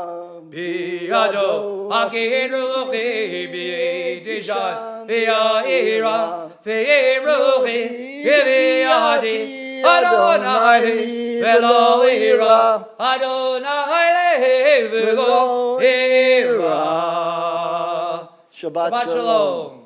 B'yado, Akin Ruchi, B'yidishan, B'ya'ira, V'yimruchi, V'yadi, Adonai, V'lo ira, Adonai, V'lo ira. Shabbat Shabbat Shalom. Shalom.